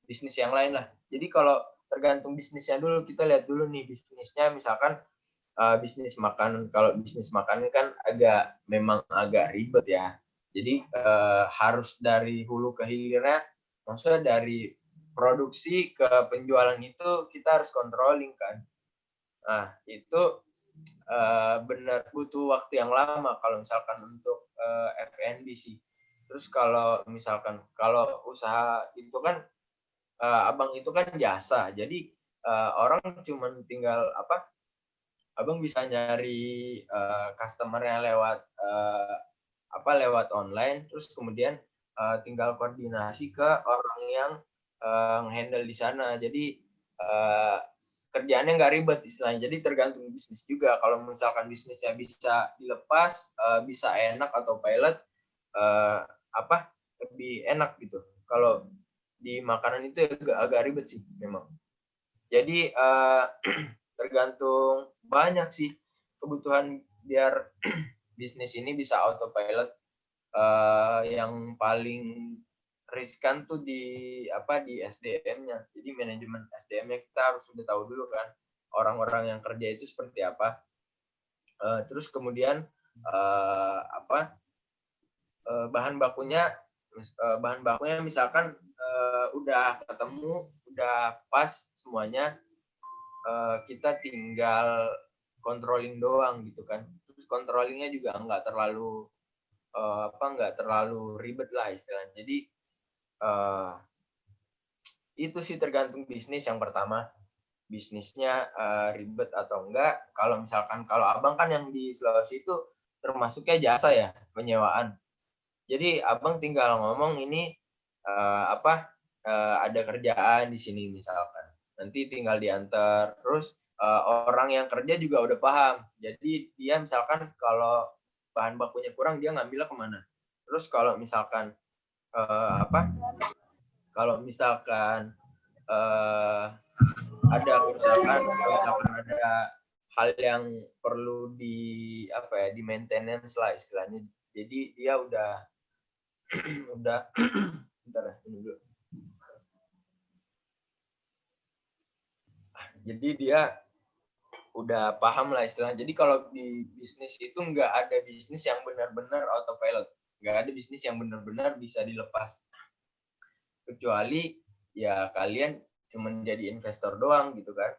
bisnis yang lain lah. Jadi kalau tergantung bisnisnya dulu, kita lihat dulu nih bisnisnya, misalkan bisnis makanan. Kalau bisnis makanan kan memang agak ribet ya. Jadi harus dari hulu ke hilirnya, maksudnya dari produksi ke penjualan itu kita harus controlling kan. Nah itu benar butuh waktu yang lama kalau misalkan untuk F&B sih. Terus kalau misalkan kalau usaha itu kan abang itu kan jasa, jadi orang cuman tinggal abang bisa nyari customer-nya lewat online, terus kemudian tinggal koordinasi ke orang yang handle di sana. Jadi kerjaannya nggak ribet istilahnya. Jadi tergantung bisnis juga. Kalau misalkan bisnisnya bisa dilepas, bisa enak atau pilot, lebih enak gitu. Kalau di makanan itu agak ribet sih memang. Jadi tergantung banyak sih kebutuhan biar bisnis ini bisa autopilot. Yang paling riskan tuh di SDM-nya. Jadi manajemen SDM-nya kita harus sudah tahu dulu kan orang-orang yang kerja itu seperti apa. Terus kemudian bahan bakunya misalkan udah ketemu, udah pas semuanya, kita tinggal controlling doang gitu kan. Terus controllingnya juga nggak terlalu ribet lah istilahnya. Jadi itu sih tergantung bisnis. Yang pertama, bisnisnya ribet atau enggak. Kalau abang kan yang di Sulawesi itu termasuknya jasa ya, penyewaan. Jadi abang tinggal ngomong ini ada kerjaan di sini misalkan, nanti tinggal diantar. Terus orang yang kerja juga udah paham. Jadi dia misalkan kalau bahan bakunya kurang, dia ngambilnya kemana. Terus kalau misalkan ada kerusakan, misalkan ada hal yang perlu di maintenance lah istilahnya. Jadi dia udah bentar ya, ini dulu. Jadi dia udah paham lah istilahnya. Jadi kalau di bisnis itu nggak ada bisnis yang benar-benar autopilot. Nggak ada bisnis yang benar-benar bisa dilepas. Kecuali ya kalian cuma jadi investor doang gitu kan.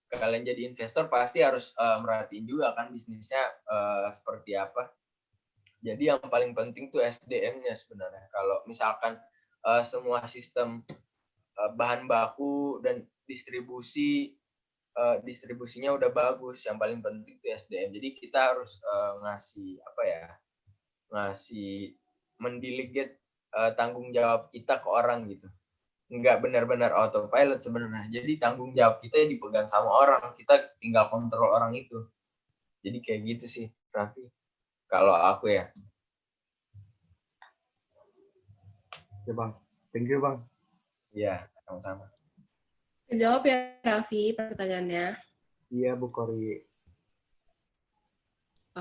Kalian jadi investor pasti harus merhatiin juga kan bisnisnya seperti apa. Jadi yang paling penting tuh SDM-nya sebenarnya. Kalau misalkan semua sistem bahan baku dan distribusinya udah bagus, yang paling penting tuh SDM. Jadi kita harus mendelegate tanggung jawab kita ke orang gitu. Nggak benar-benar autopilot sebenarnya. Jadi tanggung jawab kita dipegang sama orang, kita tinggal kontrol orang itu. Jadi kayak gitu sih, Raffi. Kalau aku ya. Ya Bang, thank you Bang. Iya, sama-sama. Jawab ya Raffi pertanyaannya. Iya Bu Kori.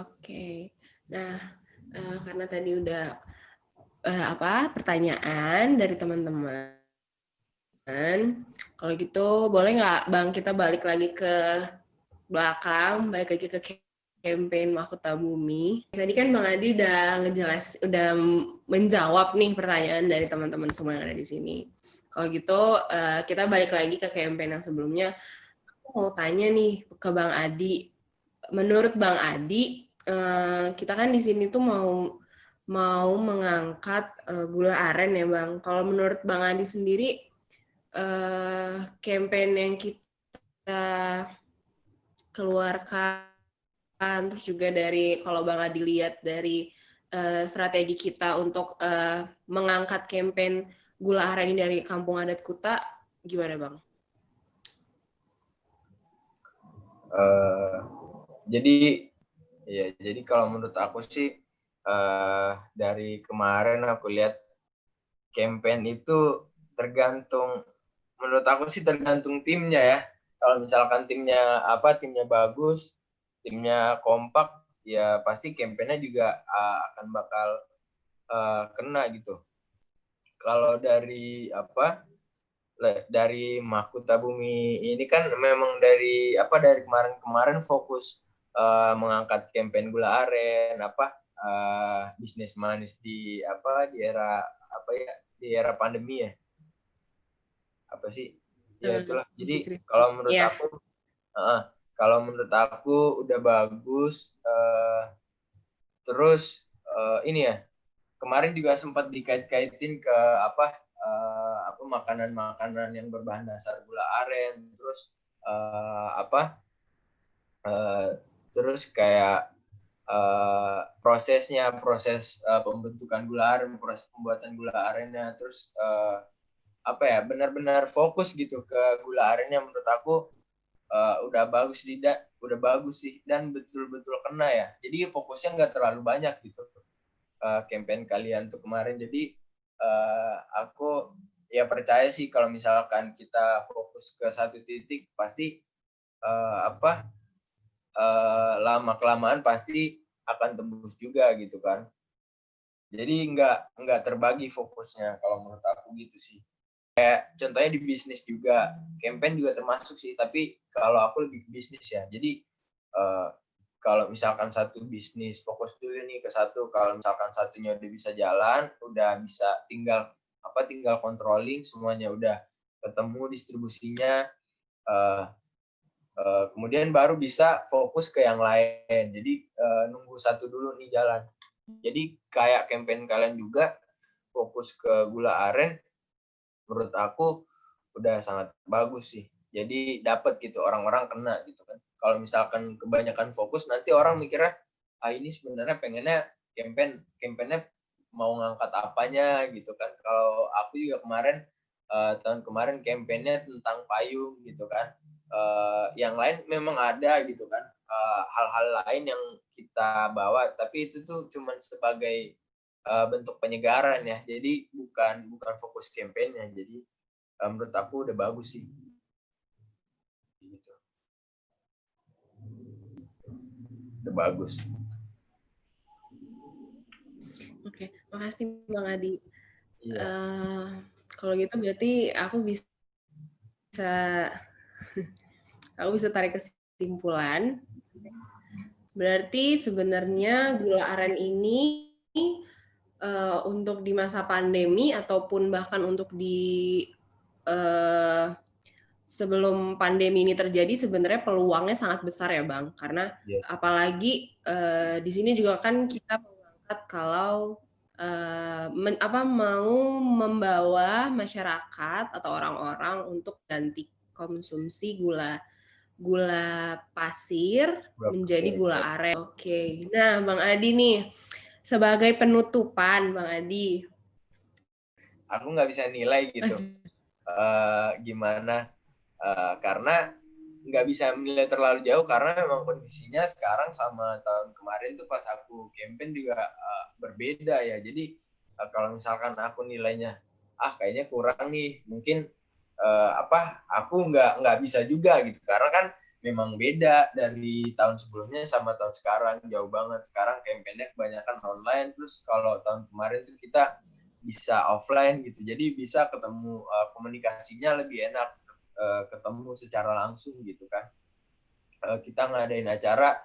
Oke. Nah, karena tadi udah pertanyaan dari teman-teman. Kalau gitu boleh nggak Bang kita balik lagi ke belakang, balik lagi ke campaign Mahkota Bumi. Tadi kan Bang Adi udah menjawab nih pertanyaan dari teman-teman semua yang ada di sini. Kalau gitu kita balik lagi ke campaign yang sebelumnya. Aku mau tanya nih ke Bang Adi. Menurut Bang Adi, kita kan di sini tuh mau mengangkat gula aren ya Bang. Kalau menurut Bang Adi sendiri, campaign yang kita keluarkan, terus juga dari kalau Bang Adi lihat dari strategi kita untuk mengangkat campaign gula aren ini dari Kampung Adat Kuta, gimana Bang? Jadi kalau menurut aku sih dari kemarin aku lihat campaign itu menurut aku sih tergantung timnya ya. Kalau misalkan timnya bagus, timnya kompak, ya pasti campaign-nya juga akan bakal kena gitu. Kalau dari Mahkota Bumi ini kan memang dari kemarin fokus mengangkat campaign gula aren, bisnis manis di era pandemi ya. Itulah. Jadi kalau menurut aku udah bagus. Terus ini ya, kemarin juga sempat dikait-kaitin ke makanan-makanan yang berbahan dasar gula aren. Terus kayak proses pembentukan gula aren, proses pembuatan gula arennya, terus apa ya, benar-benar fokus gitu ke gula arennya, menurut aku udah bagus sih dan betul-betul kena ya. Jadi fokusnya nggak terlalu banyak gitu campaign kalian tuh kemarin. Jadi aku ya percaya sih kalau misalkan kita fokus ke satu titik pasti lama kelamaan pasti akan tembus juga gitu kan. Jadi nggak terbagi fokusnya kalau menurut aku gitu sih. Contohnya di bisnis juga, campaign juga termasuk sih, tapi kalau aku lebih ke bisnis ya. Jadi kalau misalkan satu bisnis fokus dulu nih ke satu, kalau misalkan satunya udah bisa jalan, udah bisa tinggal controlling semuanya, udah ketemu distribusinya, kemudian baru bisa fokus ke yang lain. Jadi nunggu satu dulu nih jalan. Jadi kayak campaign kalian juga fokus ke gula aren, menurut aku udah sangat bagus sih. Jadi dapat gitu, orang-orang kena gitu kan. Kalau misalkan kebanyakan fokus, nanti orang mikirnya, ini sebenarnya pengennya campaign-nya mau ngangkat apanya gitu kan. Kalau aku juga tahun kemarin campaign-nya tentang payung gitu kan. Yang lain memang ada gitu kan, hal-hal lain yang kita bawa, tapi itu tuh cuman sebagai bentuk penyegaran ya, jadi bukan fokus campaign-nya. Jadi menurut aku udah bagus sih gitu. Udah bagus. Oke, makasih Bang Adi. Iya. Kalau gitu berarti aku bisa tarik kesimpulan. Berarti sebenarnya gula aren ini untuk di masa pandemi ataupun bahkan untuk di sebelum pandemi ini terjadi sebenarnya peluangnya sangat besar ya Bang, karena apalagi di sini juga kan kita mengangkat kalau mau membawa masyarakat atau orang-orang untuk ganti konsumsi gula pasir menjadi gula aren. Oke. Nah, Bang Adi nih, sebagai penutupan, Bang Adi. Aku nggak bisa nilai gitu. Gimana? Karena nggak bisa menilai terlalu jauh karena memang kondisinya sekarang sama tahun kemarin tuh pas aku campaign juga berbeda ya. Jadi kalau misalkan aku nilainya kayaknya kurang nih, mungkin aku nggak bisa juga gitu, karena kan memang beda dari tahun sebelumnya sama tahun sekarang, jauh banget. Sekarang campaign-nya kebanyakan online, terus kalau tahun kemarin tuh kita bisa offline gitu, jadi bisa ketemu, komunikasinya lebih enak, ketemu secara langsung gitu kan. Kita ngadain acara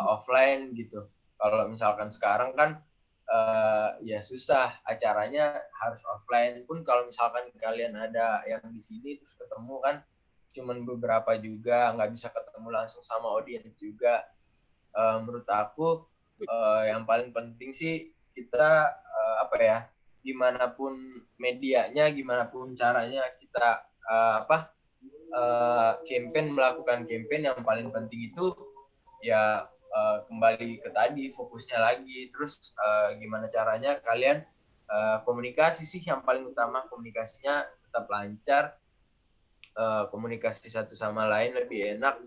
offline gitu. Kalau misalkan sekarang kan ya susah, acaranya harus offline. Pun kalau misalkan kalian ada yang di sini terus ketemu kan cuman beberapa juga, nggak bisa ketemu langsung sama audiens juga. Menurut aku yang paling penting sih kita gimana pun medianya, gimana pun caranya kita melakukan campaign, yang paling penting itu ya kembali ke tadi, fokusnya lagi. Terus gimana caranya kalian komunikasi sih yang paling utama, komunikasinya tetap lancar, komunikasi satu sama lain lebih enak.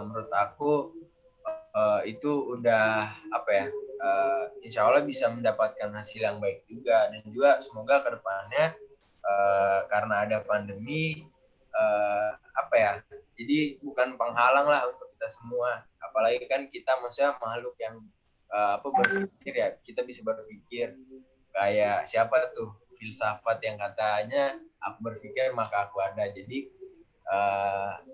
Menurut aku itu udah insya Allah bisa mendapatkan hasil yang baik juga. Dan juga semoga kedepannya karena ada pandemi jadi bukan penghalang lah untuk kita semua, apalagi kan kita maksudnya makhluk yang berpikir ya, kita bisa berpikir kayak siapa tuh filsafat yang katanya aku berpikir maka aku ada. Jadi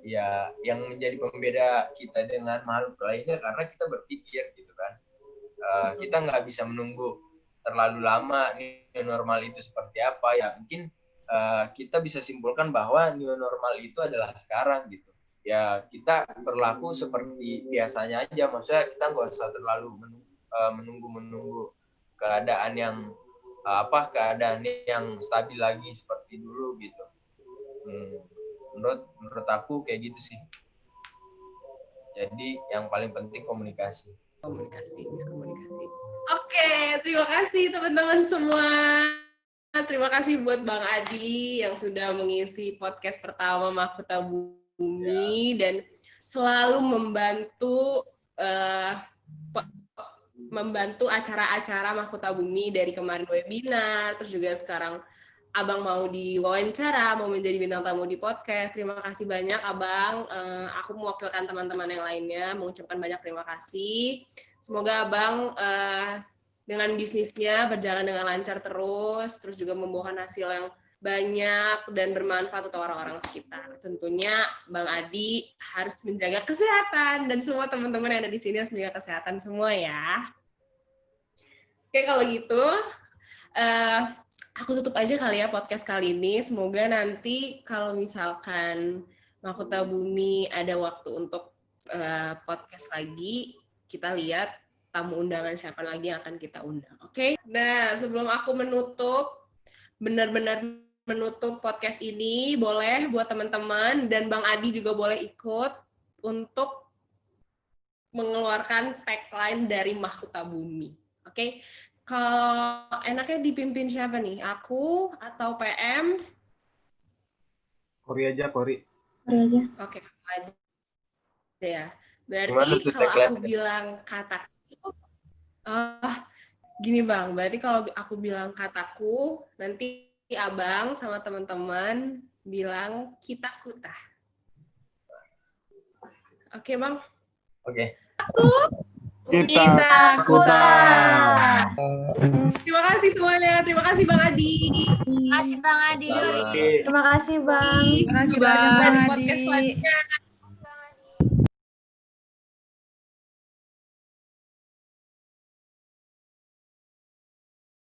ya yang menjadi pembeda kita dengan makhluk lainnya karena kita berpikir gitu kan. Kita nggak bisa menunggu terlalu lama new normal itu seperti apa ya. Mungkin kita bisa simpulkan bahwa new normal itu adalah sekarang gitu. Ya kita berlaku seperti biasanya aja, maksudnya kita nggak usah terlalu menunggu keadaan yang stabil lagi seperti dulu gitu. Menurut aku kayak gitu sih. Jadi yang paling penting komunikasi. Oke, terima kasih teman-teman semua. Terima kasih buat Bang Adi yang sudah mengisi podcast pertama Mahkota Bumi dan selalu membantu acara-acara Mahkota Bumi dari kemarin webinar, terus juga sekarang Abang mau diwawancara, mau menjadi bintang tamu di podcast. Terima kasih banyak Abang. Aku mewakilkan teman-teman yang lainnya mengucapkan banyak terima kasih. Semoga Abang dengan bisnisnya berjalan dengan lancar terus juga membuahkan hasil yang banyak dan bermanfaat untuk orang-orang sekitar. Tentunya Bang Adi harus menjaga kesehatan dan semua teman-teman yang ada di sini harus menjaga kesehatan semua ya. Oke, kalau gitu aku tutup aja kali ya podcast kali ini. Semoga nanti kalau misalkan Mahkota Bumi ada waktu untuk podcast lagi, kita lihat tamu undangan siapa lagi yang akan kita undang. Oke? Nah, sebelum aku benar-benar menutup podcast ini, boleh buat teman-teman dan Bang Adi juga boleh ikut untuk mengeluarkan tagline dari Mahkota Bumi. Oke? Kalau enaknya dipimpin siapa nih? Aku atau PM? Kori aja, Kori. Oke, aja ya. Berarti kalau aku bilang kataku, gini Bang, berarti kalau aku bilang kataku, nanti Abang sama teman-teman bilang kita kuta. Oke Bang? Oke. Kita kuta. Terima kasih semuanya. Terima kasih Bang Adi. Terima kasih Bang Adi. Oke. Terima kasih Bang. Terima kasih Di banyak, Bang podcast Adi. selanjutnya.